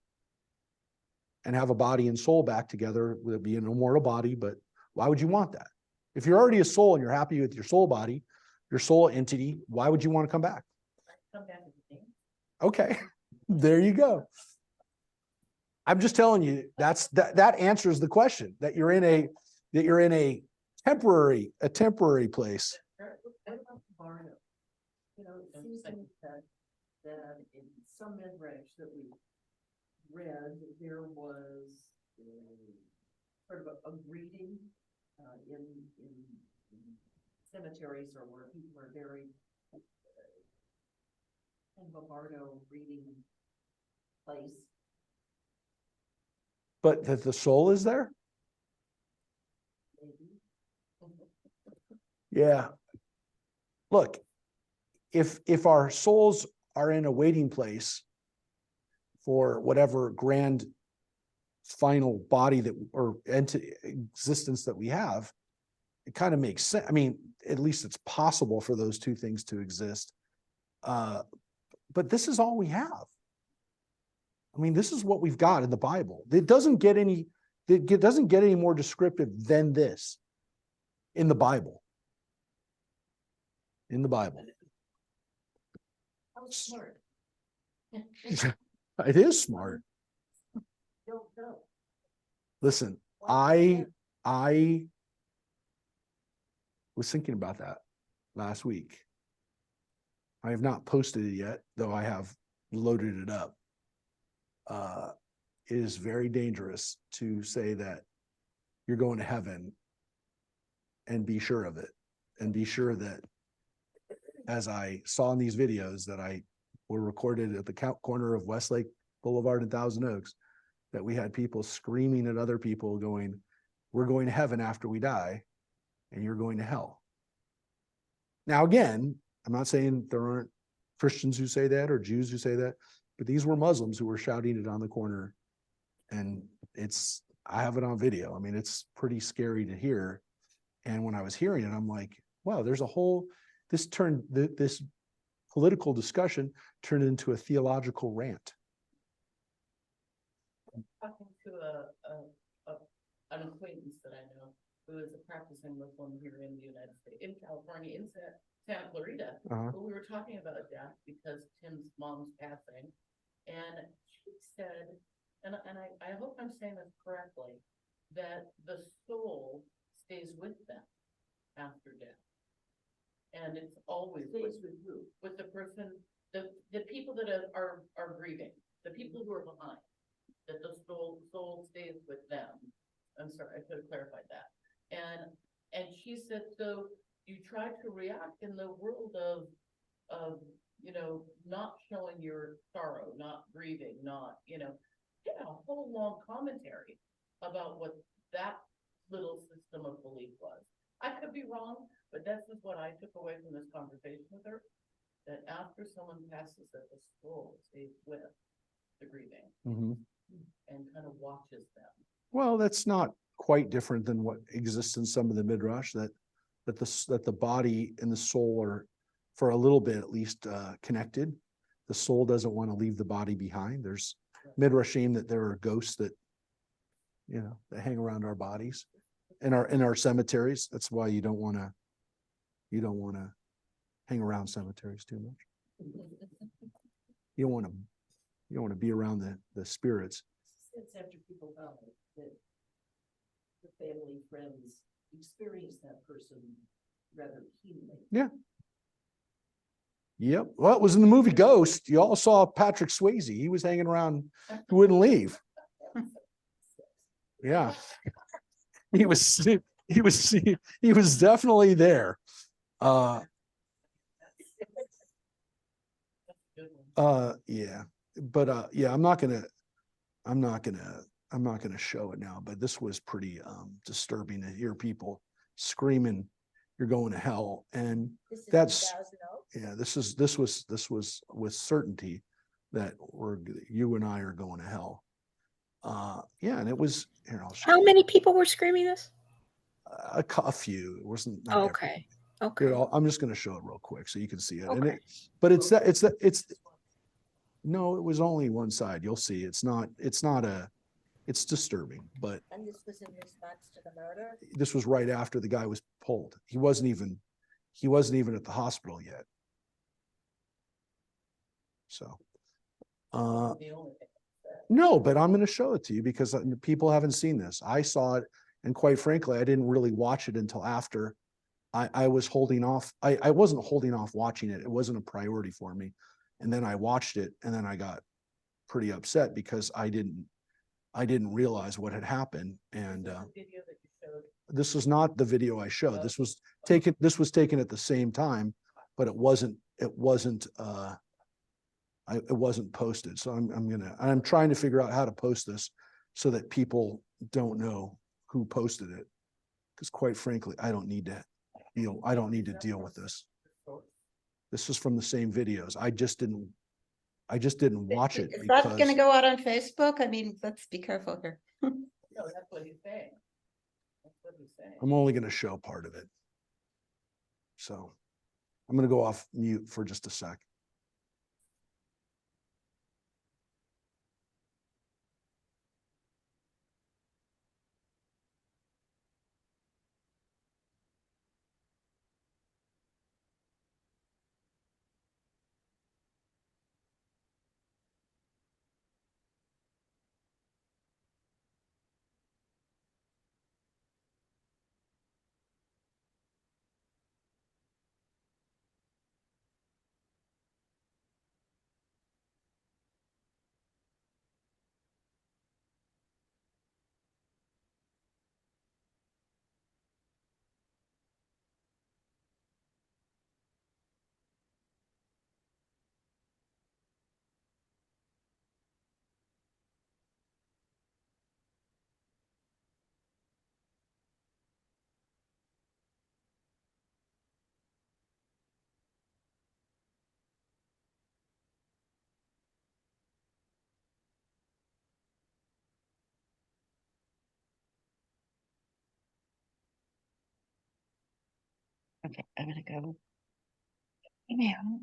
and have a body and soul back together? Would it be an immortal body? But why would you want that? If you're already a soul and you're happy with your soul body, your soul entity, why would you want to come back? Come back to the thing. Okay, there you go. I'm just telling you, that answers the question, that you're in a temporary place. What about Barno? You know, it seems to me that in some midrash that we read, there was sort of a greeting in cemeteries or where people are buried, kind of a Barno greeting place. But that the soul is there? Maybe. Yeah. Look, if our souls are in a waiting place for whatever grand final body that or existence that we have, it kind of makes sense. I mean, at least it's possible for those two things to exist. But this is all we have. I mean, this is what we've got in the Bible. It doesn't get any more descriptive than this in the Bible. In the Bible. How smart. It is smart. Don't know. Listen, Why I was thinking about that last week. I have not posted it yet, though I have loaded it up. It is very dangerous to say that you're going to heaven and be sure of it, and be sure that, as I saw in these videos that I were recorded at the corner of Westlake Boulevard and Thousand Oaks, that we had people screaming at other people going, we're going to heaven after we die, and you're going to hell. Now, again, I'm not saying there aren't Christians who say that or Jews who say that, but these were Muslims who were shouting it on the corner. And I have it on video. I mean, it's pretty scary to hear. And when I was hearing it, I'm like, wow, this political discussion turned into a theological rant. Talking to an acquaintance that I know who is a practicing Muslim here in the United States, in California, in Santa Clarita. Uh-huh. But we were talking about death because Tim's mom's passing, and she said, and I hope I'm saying this correctly, that the soul stays with them after death, and it's always Stays with who? with the person, the people that are grieving, the people who are behind, that the soul stays with them. I'm sorry, I could have clarified that. And she said, so you try to react in the world of not showing your sorrow, not grieving, not, a whole long commentary about what that little system of belief was. I could be wrong, but this is what I took away from this conversation with her, that after someone passes, that the soul stays with the grieving Mm-hmm. and kind of watches them. Well, that's not quite different than what exists in some of the midrash, that the body and the soul are, for a little bit at least, connected. The soul doesn't want to leave the body behind. There's midrashim that there are ghosts that hang around our bodies in our cemeteries. That's why you don't want to hang around cemeteries too much. You don't want to be around the spirits. Since after people die, that the family, friends experience that person rather keenly. Yeah. Yep. Well, it was in the movie Ghost. You all saw Patrick Swayze. He was hanging around. He wouldn't leave. Yeah. He was definitely there. Yeah. But yeah, I'm not gonna show it now, but this was pretty disturbing to hear people screaming, you're going to hell. And that's, yeah, this was with certainty that you and I are going to hell. Yeah, and it was, here, I'll show How you. many people were screaming this? A few. It wasn't. Not every- Okay, Here, okay, I'm just going to show it real quick so you can see it. And okay. but it's no, it was only one side. You'll see. It's disturbing, but And this was in response to the murder? this was right after the guy was pulled. He wasn't even at the hospital yet. So, The only thing. no, but I'm going to show it to you because people haven't seen this. I saw it, and quite frankly, I didn't really watch it until after I was holding off. I wasn't holding off watching it. It wasn't a priority for me. And then I watched it, and then I got pretty upset because I didn't realize what had happened. And The video that you showed. this was not the video I showed. This was taken at the same time, but it wasn't posted. So I'm trying to figure out how to post this so that people don't know who posted it. Because quite frankly, I don't need to deal with this. This is from the same videos. I just didn't watch it Is that because gonna go out on Facebook? I mean, let's be careful here. No, that's what he's saying. That's what he's saying. I'm only going to show part of it. So I'm going to go off mute for just a sec. Okay, I'm gonna go. Email.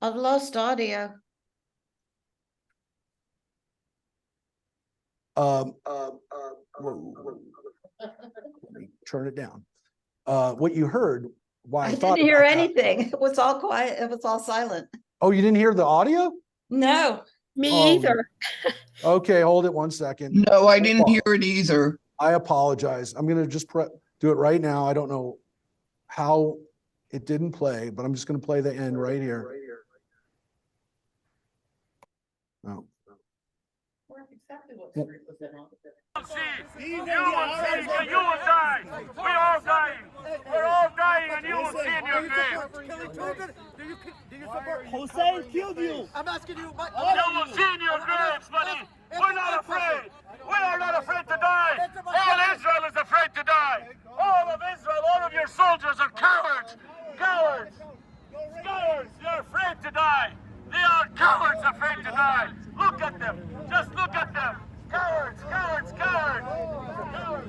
I've lost audio. Whoa, let me turn it down. What you heard, why I thought didn't hear about that- anything. It was all quiet. It was all silent. Oh, you didn't hear the audio? No. Me Oh, either. Okay, hold it 1 second. No, I didn't hear it either. I apologize. I'm gonna just do it right now. I don't know how it didn't play, but I'm just gonna play the end right here. Oh. Mark, exactly what street was it on? You will see and you will die. We are dying. We're all dying and you will see in your grave. Hussein killed you. I'm asking you. You will see in your graves, buddy. We're not afraid. We are not afraid to die. All Israel is afraid to die. All of Israel, all of your soldiers are cowards. Cowards. Cowards. They're afraid to die. They are cowards afraid to die. Look at them. Just look at them. Cowards, cowards, cowards. Cowards.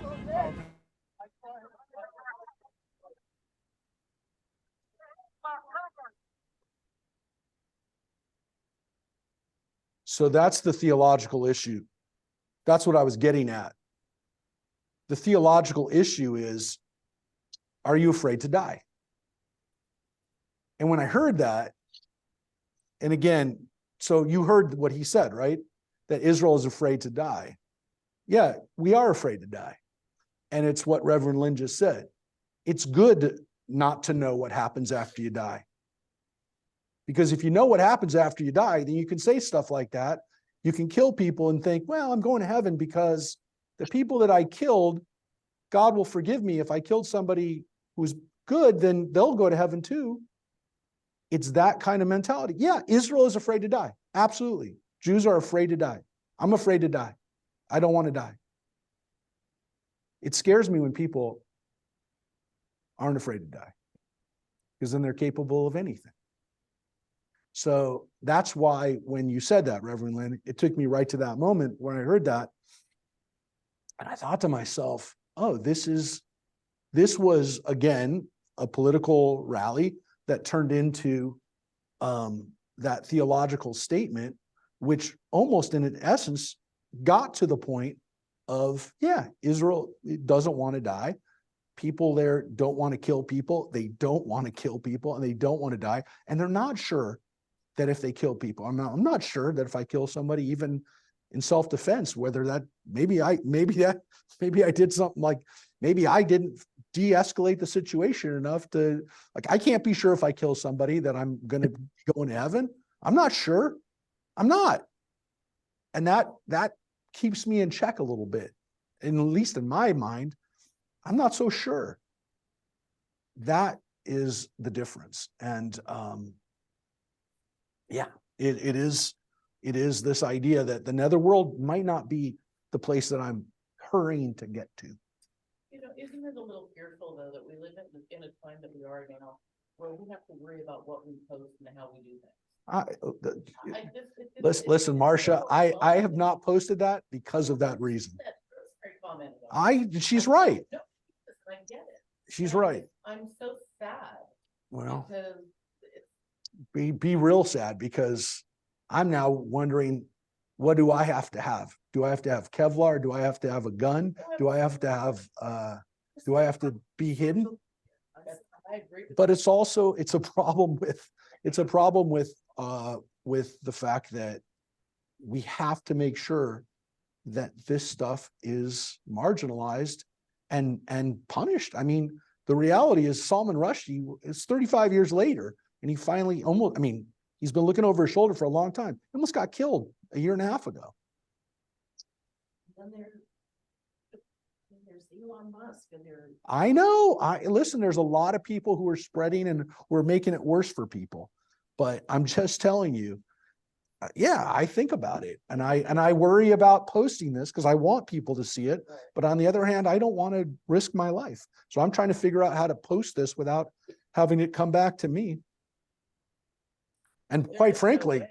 So that's the theological issue. That's what I was getting at. The theological issue is, are you afraid to die? And when I heard that, and again, so you heard what he said, right? That Israel is afraid to die. Yeah, we are afraid to die. And it's what Reverend Lynn just said. It's good not to know what happens after you die. Because if you know what happens after you die, then you can say stuff like that. You can kill people and think, well, I'm going to heaven because the people that I killed, God will forgive me. If I killed somebody who's good, then they'll go to heaven too. It's that kind of mentality. Yeah, Israel is afraid to die. Absolutely. Jews are afraid to die. I'm afraid to die. I don't want to die. It scares me when people aren't afraid to die, because then they're capable of anything. So that's why when you said that, Reverend Lynn, it took me right to that moment when I heard that. And I thought to myself, oh, this was, again, a political rally that turned into that theological statement, which almost in essence got to the point of, yeah, Israel doesn't want to die. People there don't want to kill people. They don't want to kill people, and they don't want to die. And they're not sure that if they kill people, I'm not sure that if I kill somebody, even in self-defense, whether that maybe I did something like, maybe I didn't de-escalate the situation enough to, like, I can't be sure if I kill somebody that I'm going to be going to heaven. I'm not sure. I'm not. And that keeps me in check a little bit. And at least in my mind, I'm not so sure. That is the difference. And yeah, it is this idea that the netherworld might not be the place that I'm hurrying to get to. You know, isn't it a little fearful though that we live in a time that we are now where we have to worry about what we post and how we do things? Listen, Marcia, I have not posted that because of that reason. She's right. No, I get it. She's right. I'm so sad. Well, Because be real sad, because I'm now wondering, what do I have to have? Do I have to have Kevlar? Do I have to have a gun? Do I have to be hidden? I agree with But it's also, it's a problem with the fact that we have to make sure that this stuff is marginalized and punished. I mean, the reality is Salman Rushdie is 35 years later, and he finally he's been looking over his shoulder for a long time. He almost got killed a year and a half ago. And there's Elon Musk, and there's I know. Listen, there's a lot of people who are spreading and we're making it worse for people. But I'm just telling you, yeah, I think about it, and I worry about posting this because I want people to see it. But on the other hand, I don't want to risk my life. So I'm trying to figure out how to post this without having it come back to me. And quite frankly,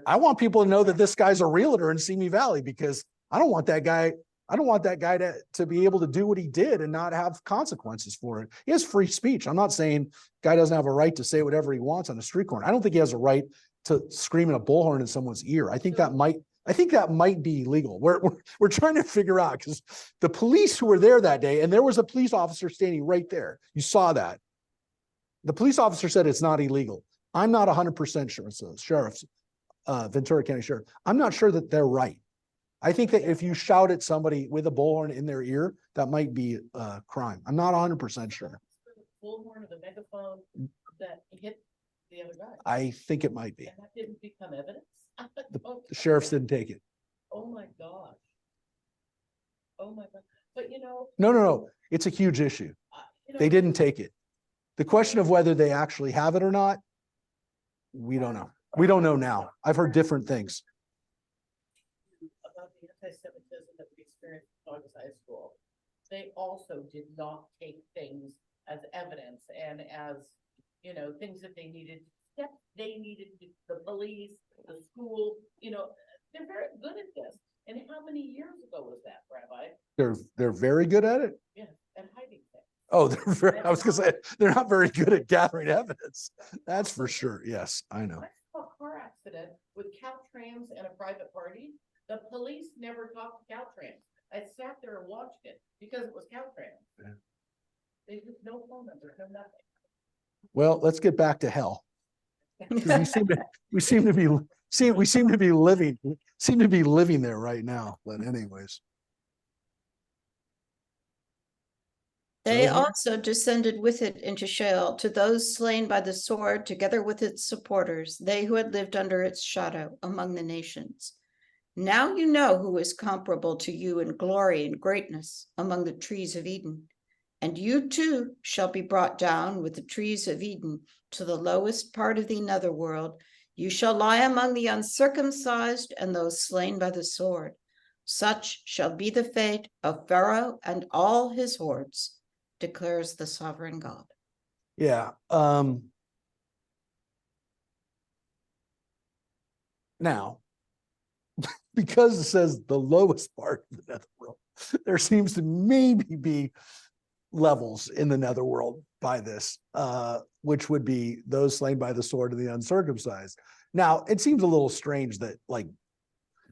I want people to know that this guy's a realtor in Simi Valley, because I don't want that guy I don't want that guy to be able to do what he did and not have consequences for it. He has free speech. I'm not saying guy doesn't have a right to say whatever he wants on the street corner. I don't think he has a right to scream in a bullhorn in someone's ear. I think that might be illegal. We're trying to figure out, because the police who were there that day, and there was a police officer standing right there. You saw that. The police officer said it's not illegal. I'm not 100% sure. So sheriff's, Ventura County Sheriff, I'm not sure that they're right. I think that if you shout at somebody with a bullhorn in their ear, that might be a crime. I'm not 100% sure. Bullhorn or the megaphone that hit the other guy. I think it might be. And that didn't become evidence? The sheriffs didn't take it. Oh my gosh. Oh my God. But you know. No. It's a huge issue. They didn't take it. The question of whether they actually have it or not, we don't know. We don't know now. I've heard different things. About the anti-Semitism that we experienced in August High School, they also did not take things as evidence and as, you know, things that they needed, steps they needed, the police, the school, you know, they're very good at this. And how many years ago was that, Rabbi? They're very good at it. Yeah, and hiding things. Oh, I was gonna say, they're not very good at gathering evidence. That's for sure. Yes, I know. I saw a car accident with Caltrans and a private party. The police never talked to Caltrans. I sat there and watched it because it was Caltrans. Yeah. They just no phone number, no nothing. Well, let's get back to hell. We seem to be living there right now. But anyways. They Mhm. also descended with it into Sheol, to those slain by the sword, together with its supporters, they who had lived under its shadow among the nations. Now you know who is comparable to you in glory and greatness among the trees of Eden. And you too shall be brought down with the trees of Eden to the lowest part of the netherworld. You shall lie among the uncircumcised and those slain by the sword. Such shall be the fate of Pharaoh and all his hordes, declares the sovereign God. Yeah. Now, because it says the lowest part of the netherworld, there seems to maybe be levels in the netherworld by this, which would be those slain by the sword and the uncircumcised. Now, it seems a little strange that like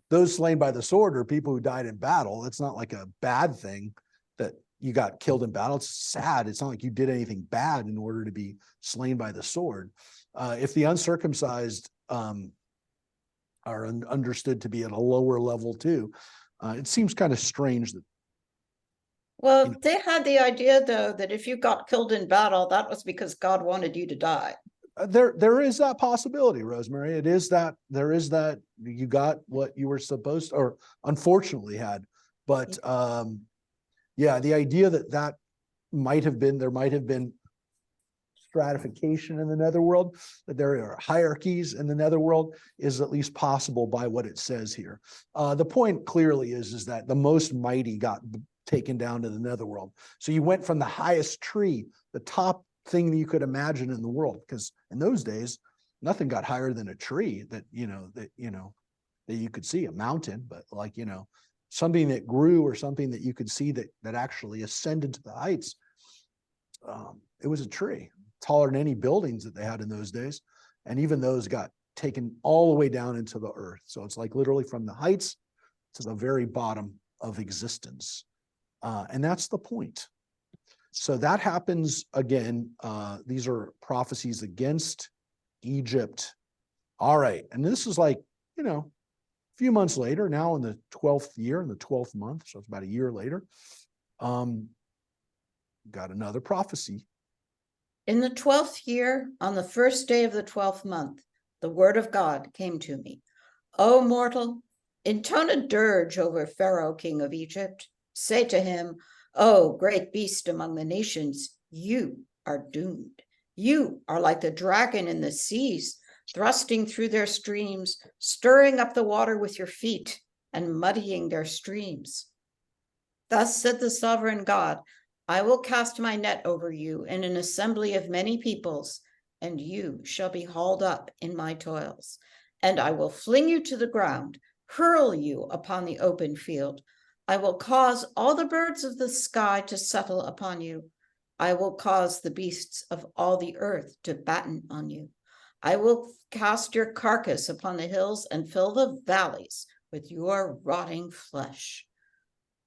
those slain by the sword are people who died in battle. It's not like a bad thing that you got killed in battle. It's sad. It's not like you did anything bad in order to be slain by the sword. If the uncircumcised are understood to be at a lower level too, it seems kind of strange that. Well, they had the idea, though, that if you got killed in battle, that was because God wanted you to die. There is that possibility, Rosemary. It is that there is that you got what you were supposed to, or unfortunately had. But yeah, the idea that there might have been stratification in the netherworld, that there are hierarchies in the netherworld, is at least possible by what it says here. The point clearly is that the most mighty got taken down to the netherworld. So you went from the highest tree, the top thing that you could imagine in the world, because in those days, nothing got higher than a tree that you could see, a mountain, but like, something that grew or something that you could see that actually ascended to the heights. It was a tree, taller than any buildings that they had in those days. And even those got taken all the way down into the earth. So it's like literally from the heights to the very bottom of existence. And that's the point. So that happens again. These are prophecies against Egypt. All right. And this is like, a few months later, now in the 12th year, in the 12th month. So it's about a year later. Got another prophecy. In the 12th year, on the first day of the 12th month, the word of God came to me. O mortal, intone a dirge over Pharaoh, king of Egypt. Say to him, O great beast among the nations, you are doomed. You are like the dragon in the seas, thrusting through their streams, stirring up the water with your feet and muddying their streams. Thus said the sovereign God, I will cast my net over you in an assembly of many peoples, and you shall be hauled up in my toils. And I will fling you to the ground, hurl you upon the open field. I will cause all the birds of the sky to settle upon you. I will cause the beasts of all the earth to batten on you. I will cast your carcass upon the hills and fill the valleys with your rotting flesh.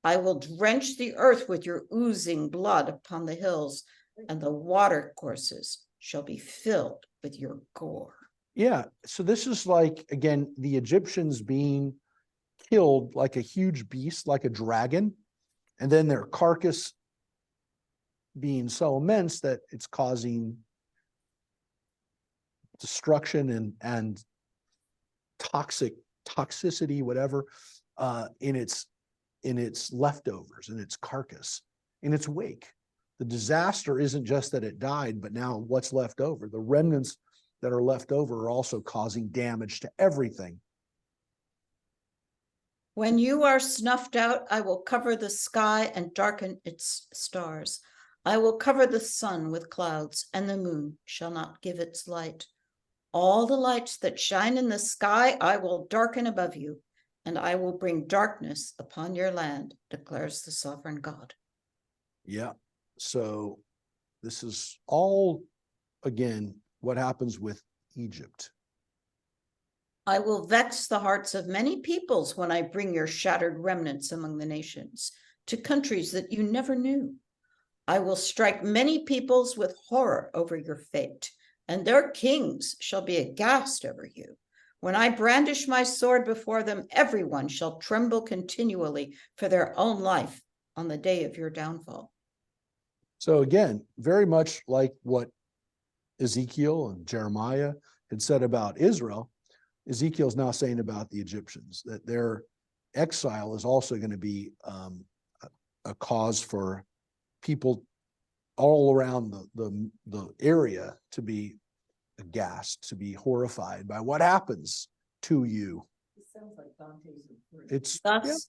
I will drench the earth with your oozing blood upon the hills, and the water courses shall be filled with your gore. Yeah. So this is like, again, the Egyptians being killed like a huge beast, like a dragon, and then their carcass being so immense that it's causing destruction and toxicity, whatever, in its leftovers, in its carcass, in its wake. The disaster isn't just that it died, but now what's left over. The remnants that are left over are also causing damage to everything. When you are snuffed out, I will cover the sky and darken its stars. I will cover the sun with clouds, and the moon shall not give its light. All the lights that shine in the sky I will darken above you, and I will bring darkness upon your land, declares the sovereign God. Yeah. So this is all, again, what happens with Egypt. I will vex the hearts of many peoples when I bring your shattered remnants among the nations to countries that you never knew. I will strike many peoples with horror over your fate, and their kings shall be aghast over you. When I brandish my sword before them, everyone shall tremble continually for their own life on the day of your downfall. So again, very much like what Ezekiel and Jeremiah had said about Israel, Ezekiel is now saying about the Egyptians, that their exile is also going to be a cause for people all around the area to be aghast, to be horrified by what happens to you. It sounds like Dante's Inferno. It's Thus,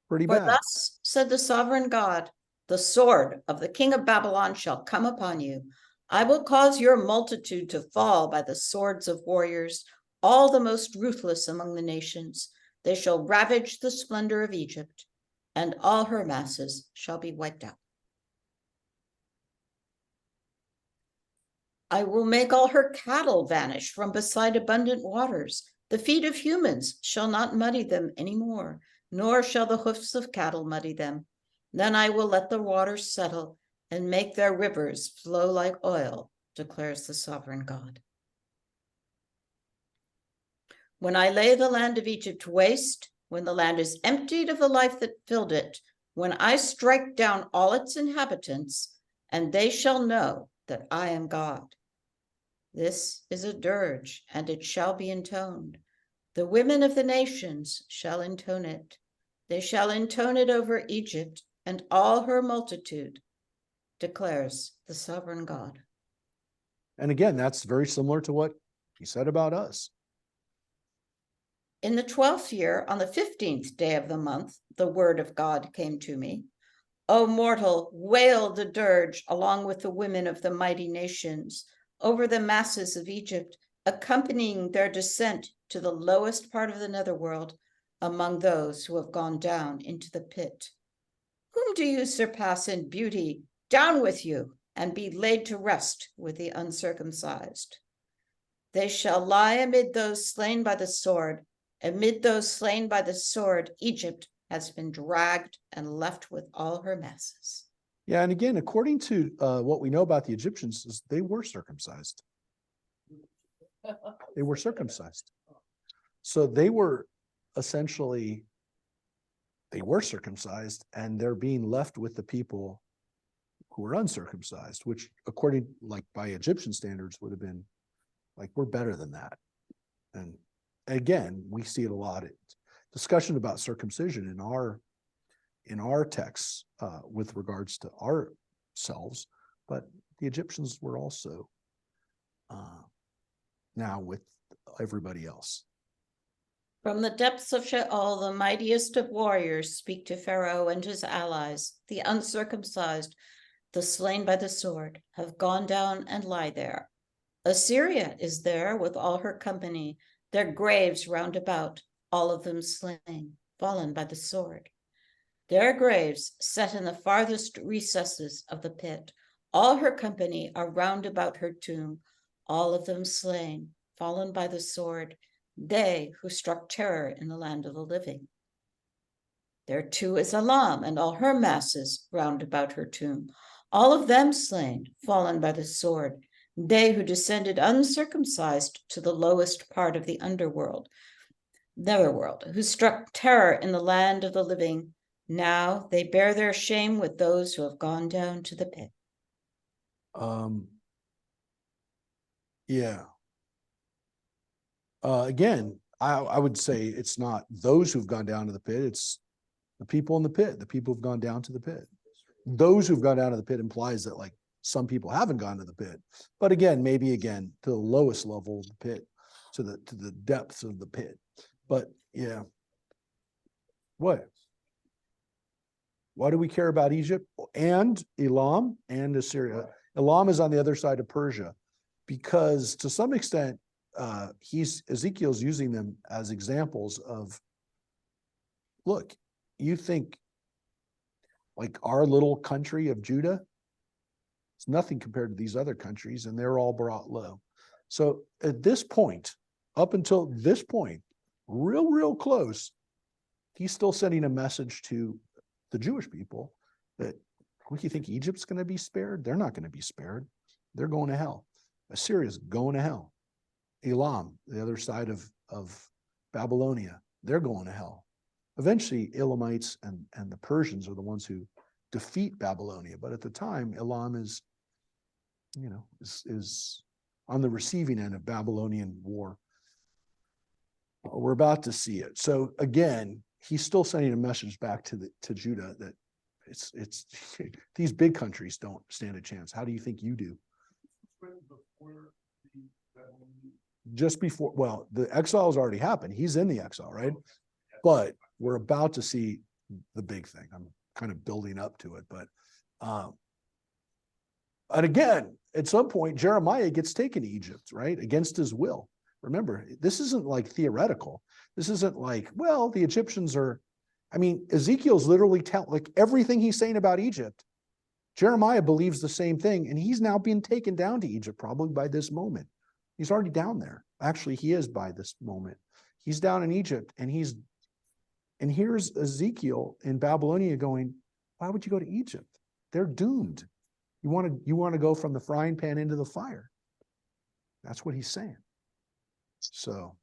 pretty for bad. thus said the sovereign God, the sword of the king of Babylon shall come upon you. I will cause your multitude to fall by the swords of warriors, all the most ruthless among the nations. They shall ravage the splendor of Egypt, and all her masses shall be wiped out. I will make all her cattle vanish from beside abundant waters. The feet of humans shall not muddy them any more, nor shall the hoofs of cattle muddy them. Then I will let the waters settle and make their rivers flow like oil, declares the sovereign God. When I lay the land of Egypt waste, when the land is emptied of the life that filled it, when I strike down all its inhabitants, and they shall know that I am God. This is a dirge, and it shall be intoned. The women of the nations shall intone it. They shall intone it over Egypt and all her multitude, declares the sovereign God. And again, that's very similar to what he said about us. In the 12th year, on the 15th day of the month, the word of God came to me. O mortal, wail the dirge along with the women of the mighty nations over the masses of Egypt, accompanying their descent to the lowest part of the netherworld among those who have gone down into the pit. Whom do you surpass in beauty? Down with you, and be laid to rest with the uncircumcised. They shall lie amid those slain by the sword. Amid those slain by the sword, Egypt has been dragged and left with all her masses. Yeah, and again, according to what we know about the Egyptians, is they were circumcised. They were circumcised. So they were essentially, they were circumcised, and they're being left with the people who were uncircumcised, which according, like by Egyptian standards, would have been like, we're better than that. And again, we see it a lot. Discussion about circumcision in our texts with regards to ourselves, but the Egyptians were also now with everybody else. From the depths of Sheol, the mightiest of warriors speak to Pharaoh and his allies. The uncircumcised, the slain by the sword, have gone down and lie there. Assyria is there with all her company, their graves round about, all of them slain, fallen by the sword. Their graves set in the farthest recesses of the pit. All her company are round about her tomb, all of them slain, fallen by the sword, they who struck terror in the land of the living. There too is Elam and all her masses round about her tomb, all of them slain, fallen by the sword, they who descended uncircumcised to the lowest part of the underworld, netherworld, who struck terror in the land of the living. Now they bear their shame with those who have gone down to the pit. Yeah. Again, I would say it's not those who've gone down to the pit, it's the people in the pit, the people who've gone down to the pit. Those who've gone down to the pit implies that like some people haven't gone to the pit. But again, maybe again, to the lowest level of the pit, to the depths of the pit. But yeah. What? Why do we care about Egypt and Elam and Assyria? Elam is on the other side of Persia, because to some extent, Ezekiel's using them as examples of, look, you think like our little country of Judah, it's nothing compared to these other countries, and they're all brought low. So at this point, up until this point, real close, he's still sending a message to the Jewish people that, what do you think, Egypt's going to be spared? They're not going to be spared. They're going to hell. Assyria's going to hell. Elam, the other side of Babylonia, they're going to hell. Eventually, Elamites and the Persians are the ones who defeat Babylonia. But at the time, Elam is on the receiving end of Babylonian war. We're about to see it. So again, he's still sending a message back to Judah that it's these big countries don't stand a chance. How do you think you do? Just before, well, the exile has already happened. He's in the exile, right? But we're about to see the big thing. I'm kind of building up to it, but and again, at some point, Jeremiah gets taken to Egypt, right? Against his will. Remember, this isn't like theoretical. This isn't like, well, the Egyptians are, I mean, Ezekiel's literally like everything he's saying about Egypt. Jeremiah believes the same thing, and he's now being taken down to Egypt probably by this moment. He's already down there. Actually, he is by this moment. He's down in Egypt, and here's Ezekiel in Babylonia going, why would you go to Egypt? They're doomed. You want to go from the frying pan into the fire. That's what he's saying. So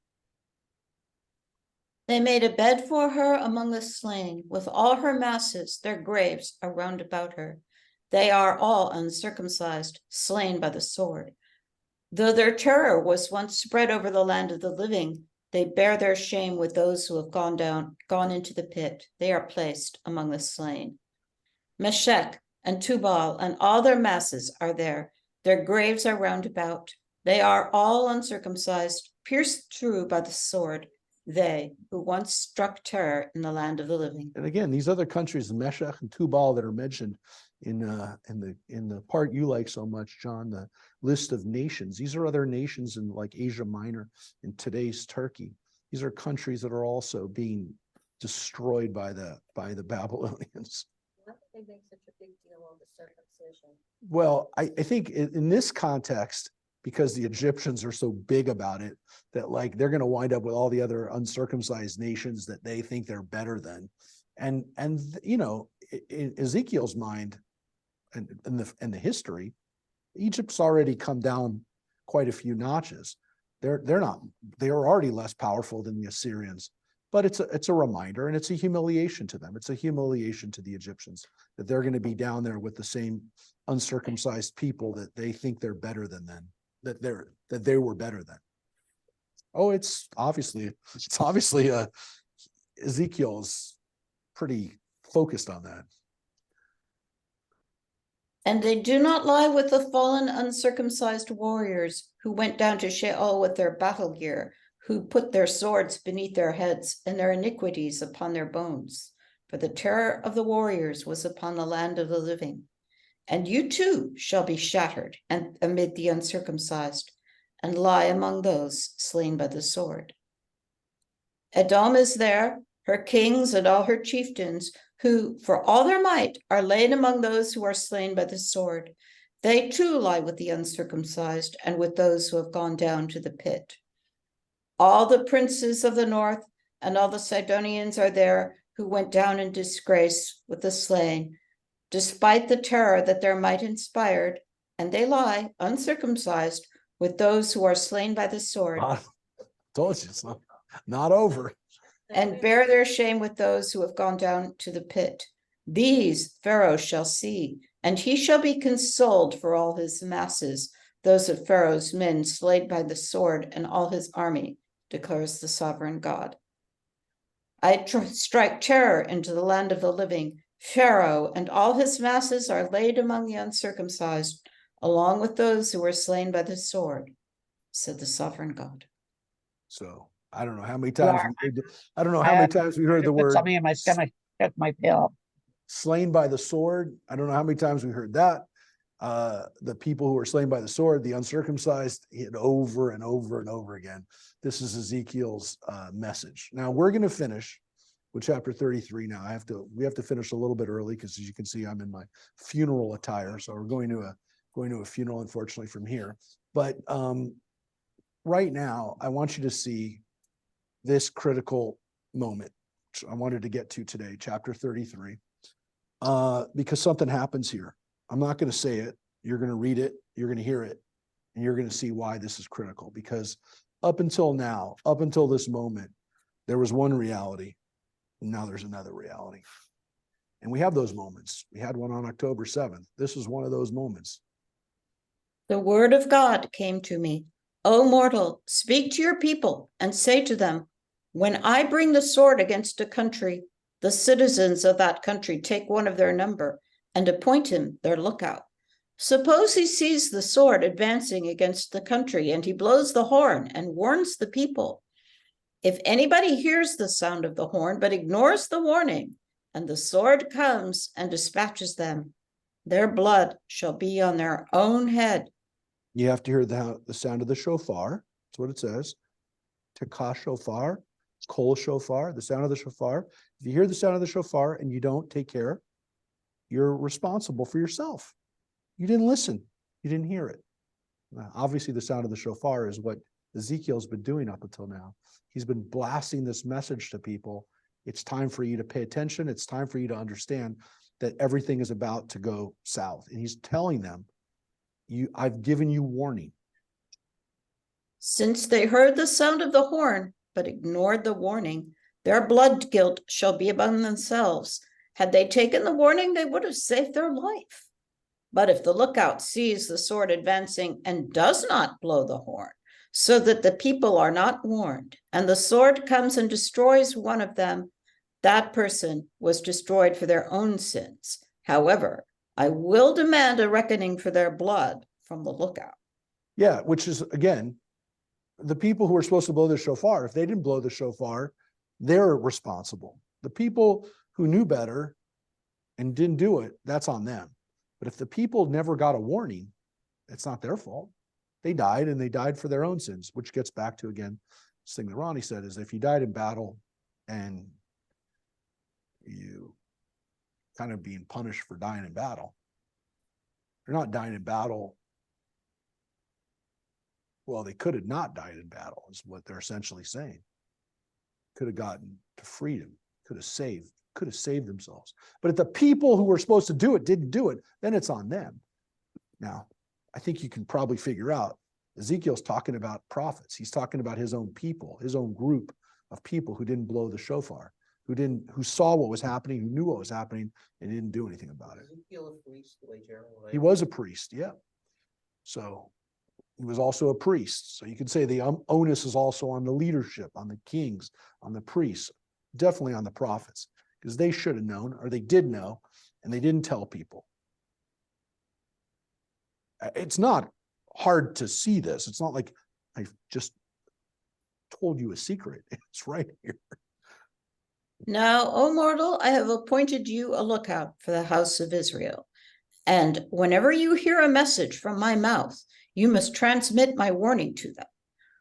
they made a bed for her among the slain, with all her masses, their graves are round about her. They are all uncircumcised, slain by the sword. Though their terror was once spread over the land of the living, they bear their shame with those who have gone into the pit. They are placed among the slain. Meshech and Tubal and all their masses are there. Their graves are round about. They are all uncircumcised, pierced through by the sword, they who once struck terror in the land of the living. And again, these other countries, Meshech and Tubal, that are mentioned in the part you like so much, John, the list of nations. These are other nations in like Asia Minor, in today's Turkey. These are countries that are also being destroyed by the Babylonians. Why do they make such a big deal of the circumcision? Well, I think in this context, because the Egyptians are so big about it, that like they're going to wind up with all the other uncircumcised nations that they think they're better than. And you know, in Ezekiel's mind and the history, Egypt's already come down quite a few notches. They are already less powerful than the Assyrians, but it's a reminder, and it's a humiliation to them. It's a humiliation to the Egyptians that they're going to be down there with the same uncircumcised people that they think they're better than them, that they were better than. Oh, it's obviously Ezekiel's pretty focused on that. And they do not lie with the fallen uncircumcised warriors who went down to Sheol with their battle gear, who put their swords beneath their heads and their iniquities upon their bones. For the terror of the warriors was upon the land of the living. And you too shall be shattered and amid the uncircumcised, and lie among those slain by the sword. Edom is there, her kings and all her chieftains, who, for all their might, are laid among those who are slain by the sword. They too lie with the uncircumcised and with those who have gone down to the pit. All the princes of the north and all the Sidonians are there who went down in disgrace with the slain, despite the terror that their might inspired, and they lie uncircumcised with those who are slain by the sword, Told you it's not over. and bear their shame with those who have gone down to the pit. These Pharaoh shall see, and he shall be consoled for all his masses, those of Pharaoh's men slain by the sword, and all his army, declares the sovereign God. I strike terror into the land of the living. Pharaoh and all his masses are laid among the uncircumcised, along with those who were slain by the sword, said the sovereign God. So I don't know how many times I don't know how many times we heard the word something in my stomach. That's my pill. slain by the sword. I don't know how many times we heard that. The people who were slain by the sword, the uncircumcised, hit over and over and over again. This is Ezekiel's message. Now we're going to finish with chapter 33. Now we have to finish a little bit early because, as you can see, I'm in my funeral attire. So we're going to a funeral, unfortunately, from here. But right now, I want you to see this critical moment, which I wanted to get to today, chapter 33, because something happens here. I'm not going to say it. You're going to read it. You're going to hear it. And you're going to see why this is critical. Because up until now, up until this moment, there was one reality. And now there's another reality. And we have those moments. We had one on October 7th. This is one of those moments. The word of God came to me. O mortal, speak to your people and say to them, when I bring the sword against a country, the citizens of that country take one of their number and appoint him their lookout. Suppose he sees the sword advancing against the country, and he blows the horn and warns the people. If anybody hears the sound of the horn but ignores the warning, and the sword comes and dispatches them, their blood shall be on their own head. You have to hear the sound of the shofar. That's what it says. Tekah shofar, kol shofar, the sound of the shofar. If you hear the sound of the shofar and you don't take care, you're responsible for yourself. You didn't listen. You didn't hear it. Now, obviously, the sound of the shofar is what Ezekiel's been doing up until now. He's been blasting this message to people. It's time for you to pay attention. It's time for you to understand that everything is about to go south. And he's telling them, I've given you warning. Since they heard the sound of the horn, but ignored the warning, their blood guilt shall be among themselves. Had they taken the warning, they would have saved their life. But if the lookout sees the sword advancing and does not blow the horn, so that the people are not warned, and the sword comes and destroys one of them, that person was destroyed for their own sins. However, I will demand a reckoning for their blood from the lookout. Yeah, which is, again, the people who are supposed to blow the shofar, if they didn't blow the shofar, they're responsible. The people who knew better and didn't do it, that's on them. But if the people never got a warning, it's not their fault. They died, and they died for their own sins, which gets back to, again, this thing that Ronnie said, is if you died in battle and you kind of being punished for dying in battle, you're not dying in battle. Well, they could have not died in battle, is what they're essentially saying. Could have gotten to freedom, could have saved themselves. But if the people who were supposed to do it didn't do it, then it's on them. Now, I think you can probably figure out Ezekiel's talking about prophets. He's talking about his own people, his own group of people who didn't blow the shofar, who saw what was happening, who knew what was happening, and didn't do anything about it. Ezekiel a priest, the way Jeremiah. He was a priest, yeah. So he was also a priest. So you could say the onus is also on the leadership, on the kings, on the priests, definitely on the prophets, because they should have known, or they did know, and they didn't tell people. It's not hard to see this. It's not like I just told you a secret. It's right here. Now, O mortal, I have appointed you a lookout for the house of Israel. And whenever you hear a message from my mouth, you must transmit my warning to them.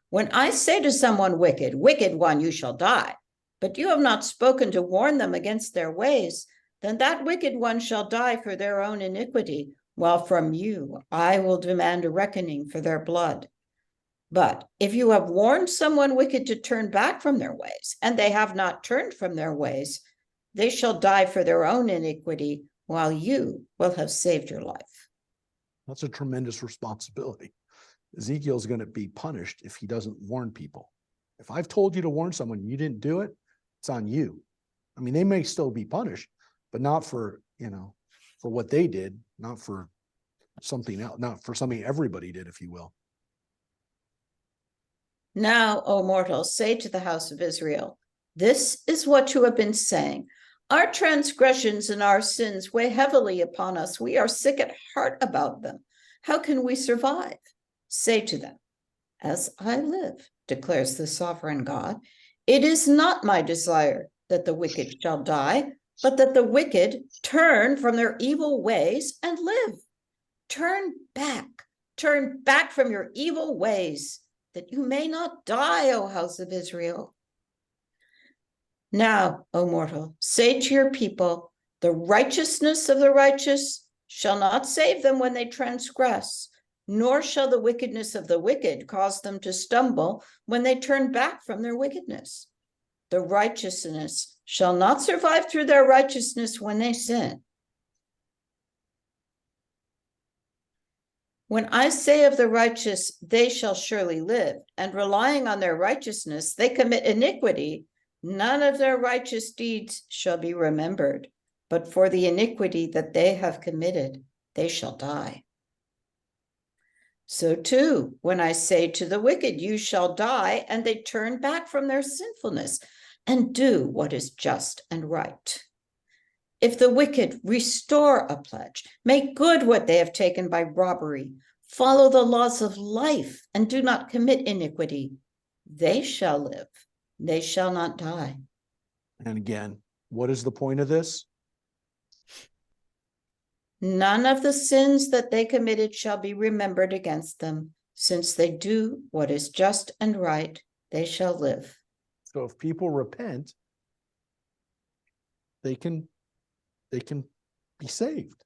When I say to someone wicked, wicked one, you shall die, but you have not spoken to warn them against their ways, then that wicked one shall die for their own iniquity, while from you I will demand a reckoning for their blood. But if you have warned someone wicked to turn back from their ways, and they have not turned from their ways, they shall die for their own iniquity, while you will have saved your life. That's a tremendous responsibility. Ezekiel's going to be punished if he doesn't warn people. If I've told you to warn someone, you didn't do it, it's on you. I mean, they may still be punished, but not for, for what they did, not for something else, not for something everybody did, if you will. Now, O mortals, say to the house of Israel, this is what you have been saying. Our transgressions and our sins weigh heavily upon us. We are sick at heart about them. How can we survive? Say to them, as I live, declares the sovereign God, it is not my desire that the wicked shall die, but that the wicked turn from their evil ways and live. Turn back from your evil ways, that you may not die, O house of Israel. Now, O mortal, say to your people, the righteousness of the righteous shall not save them when they transgress, nor shall the wickedness of the wicked cause them to stumble when they turn back from their wickedness. The righteousness shall not survive through their righteousness when they sin. When I say of the righteous, they shall surely live, and relying on their righteousness, they commit iniquity, none of their righteous deeds shall be remembered, but for the iniquity that they have committed, they shall die. So too, when I say to the wicked, you shall die, and they turn back from their sinfulness and do what is just and right. If the wicked restore a pledge, make good what they have taken by robbery, follow the laws of life, and do not commit iniquity, they shall live, they shall not die. And again, what is the point of this? None of the sins that they committed shall be remembered against them. Since they do what is just and right, they shall live. So if people repent, they can be saved.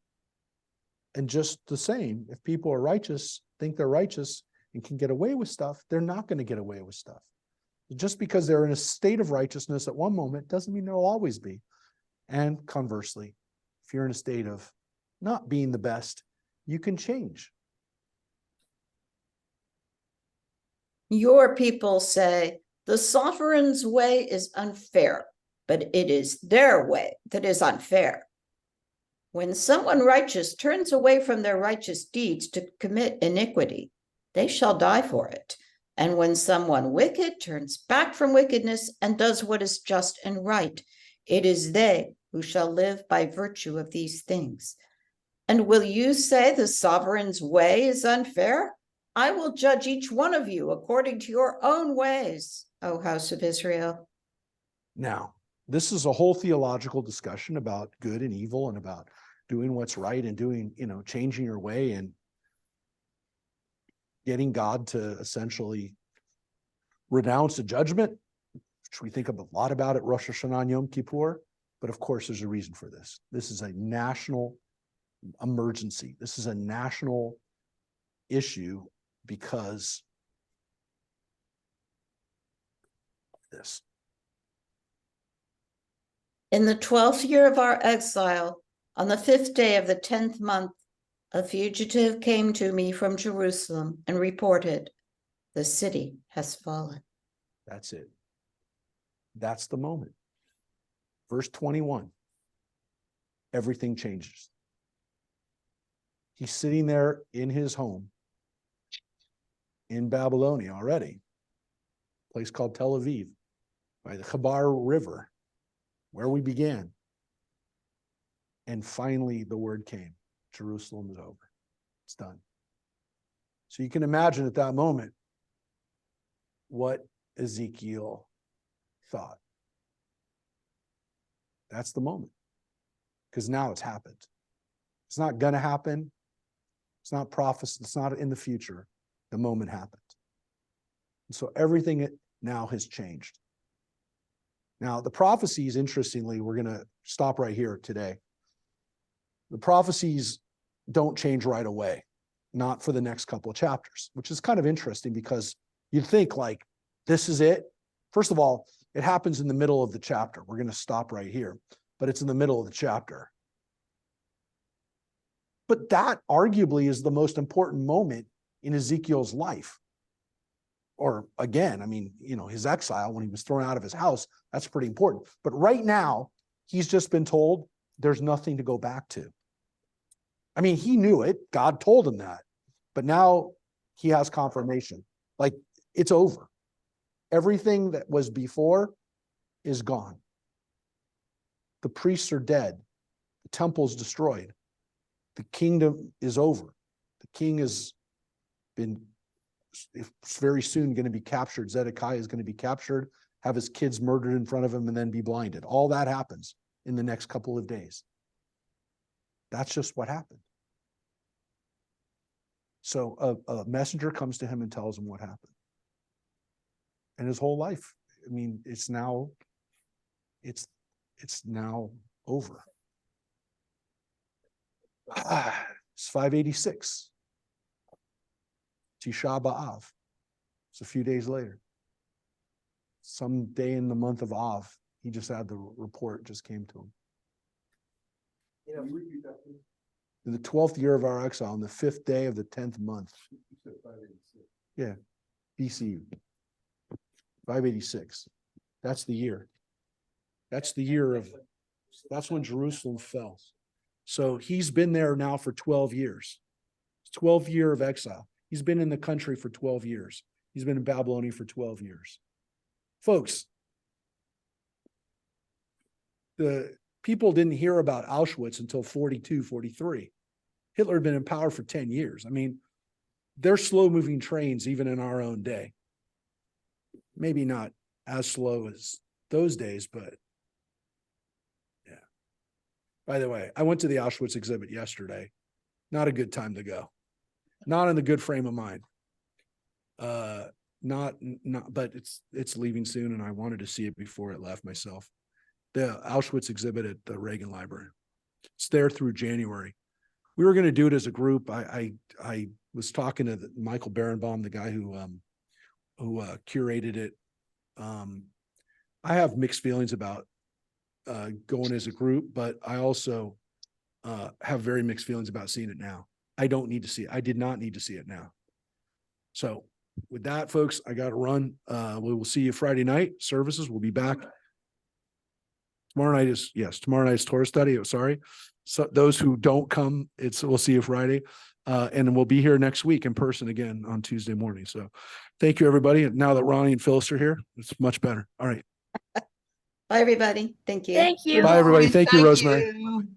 And just the same, if people are righteous, think they're righteous and can get away with stuff, they're not going to get away with stuff. Just because they're in a state of righteousness at one moment doesn't mean they'll always be. And conversely, if you're in a state of not being the best, you can change. Your people say, the sovereign's way is unfair, but it is their way that is unfair. When someone righteous turns away from their righteous deeds to commit iniquity, they shall die for it. And when someone wicked turns back from wickedness and does what is just and right, it is they who shall live by virtue of these things. And will you say the sovereign's way is unfair? I will judge each one of you according to your own ways, O house of Israel. Now, this is a whole theological discussion about good and evil and about doing what's right and doing, changing your way and getting God to essentially renounce a judgment, which we think a lot about at Rosh Hashanah and Yom Kippur. But of course, there's a reason for this. This is a national emergency. This is a national issue because of this. In the 12th year of our exile, on the 5th day of the 10th month, a fugitive came to me from Jerusalem and reported, the city has fallen. That's it. That's the moment. Verse 21. Everything changes. He's sitting there in his home in Babylonia already, a place called Tel Aviv, by the Chabar River, where we began. And finally, the word came. Jerusalem is over. It's done. So you can imagine at that moment what Ezekiel thought. That's the moment. Because now it's happened. It's not going to happen. It's not prophecy. It's not in the future. The moment happened. And so everything now has changed. Now, the prophecies, interestingly, we're going to stop right here today. The prophecies don't change right away, not for the next couple of chapters, which is kind of interesting because you'd think like, this is it. First of all, it happens in the middle of the chapter. We're going to stop right here, but it's in the middle of the chapter. But that arguably is the most important moment in Ezekiel's life. Or again, I mean, his exile when he was thrown out of his house, that's pretty important. But right now, he's just been told there's nothing to go back to. I mean, he knew it. God told him that. But now he has confirmation. Like, it's over. Everything that was before is gone. The priests are dead. The temple's destroyed. The kingdom is over. The king has been very soon going to be captured. Zedekiah is going to be captured, have his kids murdered in front of him, and then be blinded. All that happens in the next couple of days. That's just what happened. So a messenger comes to him and tells him what happened. And his whole life, I mean, it's now over. It's 586. Tisha B'Av. It's a few days later. Some day in the month of Av, he just had the report just came to him. In the 12th year of our exile, on the 5th day of the 10th month. Yeah, BC. 586. That's the year. That's the year of, that's when Jerusalem fell. So he's been there now for 12 years. 12th year of exile. He's been in the country for 12 years. He's been in Babylonia for 12 years. Folks, the people didn't hear about Auschwitz until 42, 43. Hitler had been in power for 10 years. I mean, they're slow-moving trains even in our own day. Maybe not as slow as those days, but yeah. By the way, I went to the Auschwitz exhibit yesterday. Not a good time to go. Not in the good frame of mind. Not, but it's leaving soon, and I wanted to see it before it left myself. The Auschwitz exhibit at the Reagan Library. It's there through January. We were going to do it as a group. I was talking to Michael Berenbaum, the guy who curated it. I have mixed feelings about going as a group, but I also have very mixed feelings about seeing it now. I don't need to see it. I did not need to see it now. So with that, folks, I got to run. We will see you Friday night services. We'll be back. Tomorrow night is Torah study. Sorry. So those who don't come, we'll see you Friday. And we'll be here next week in person again on Tuesday morning. So thank you, everybody. And now that Ronnie and Phyllis are here, it's much better. All right. Bye, everybody. Thank you. Thank you. Bye, everybody. Thank you, Rosemary. you.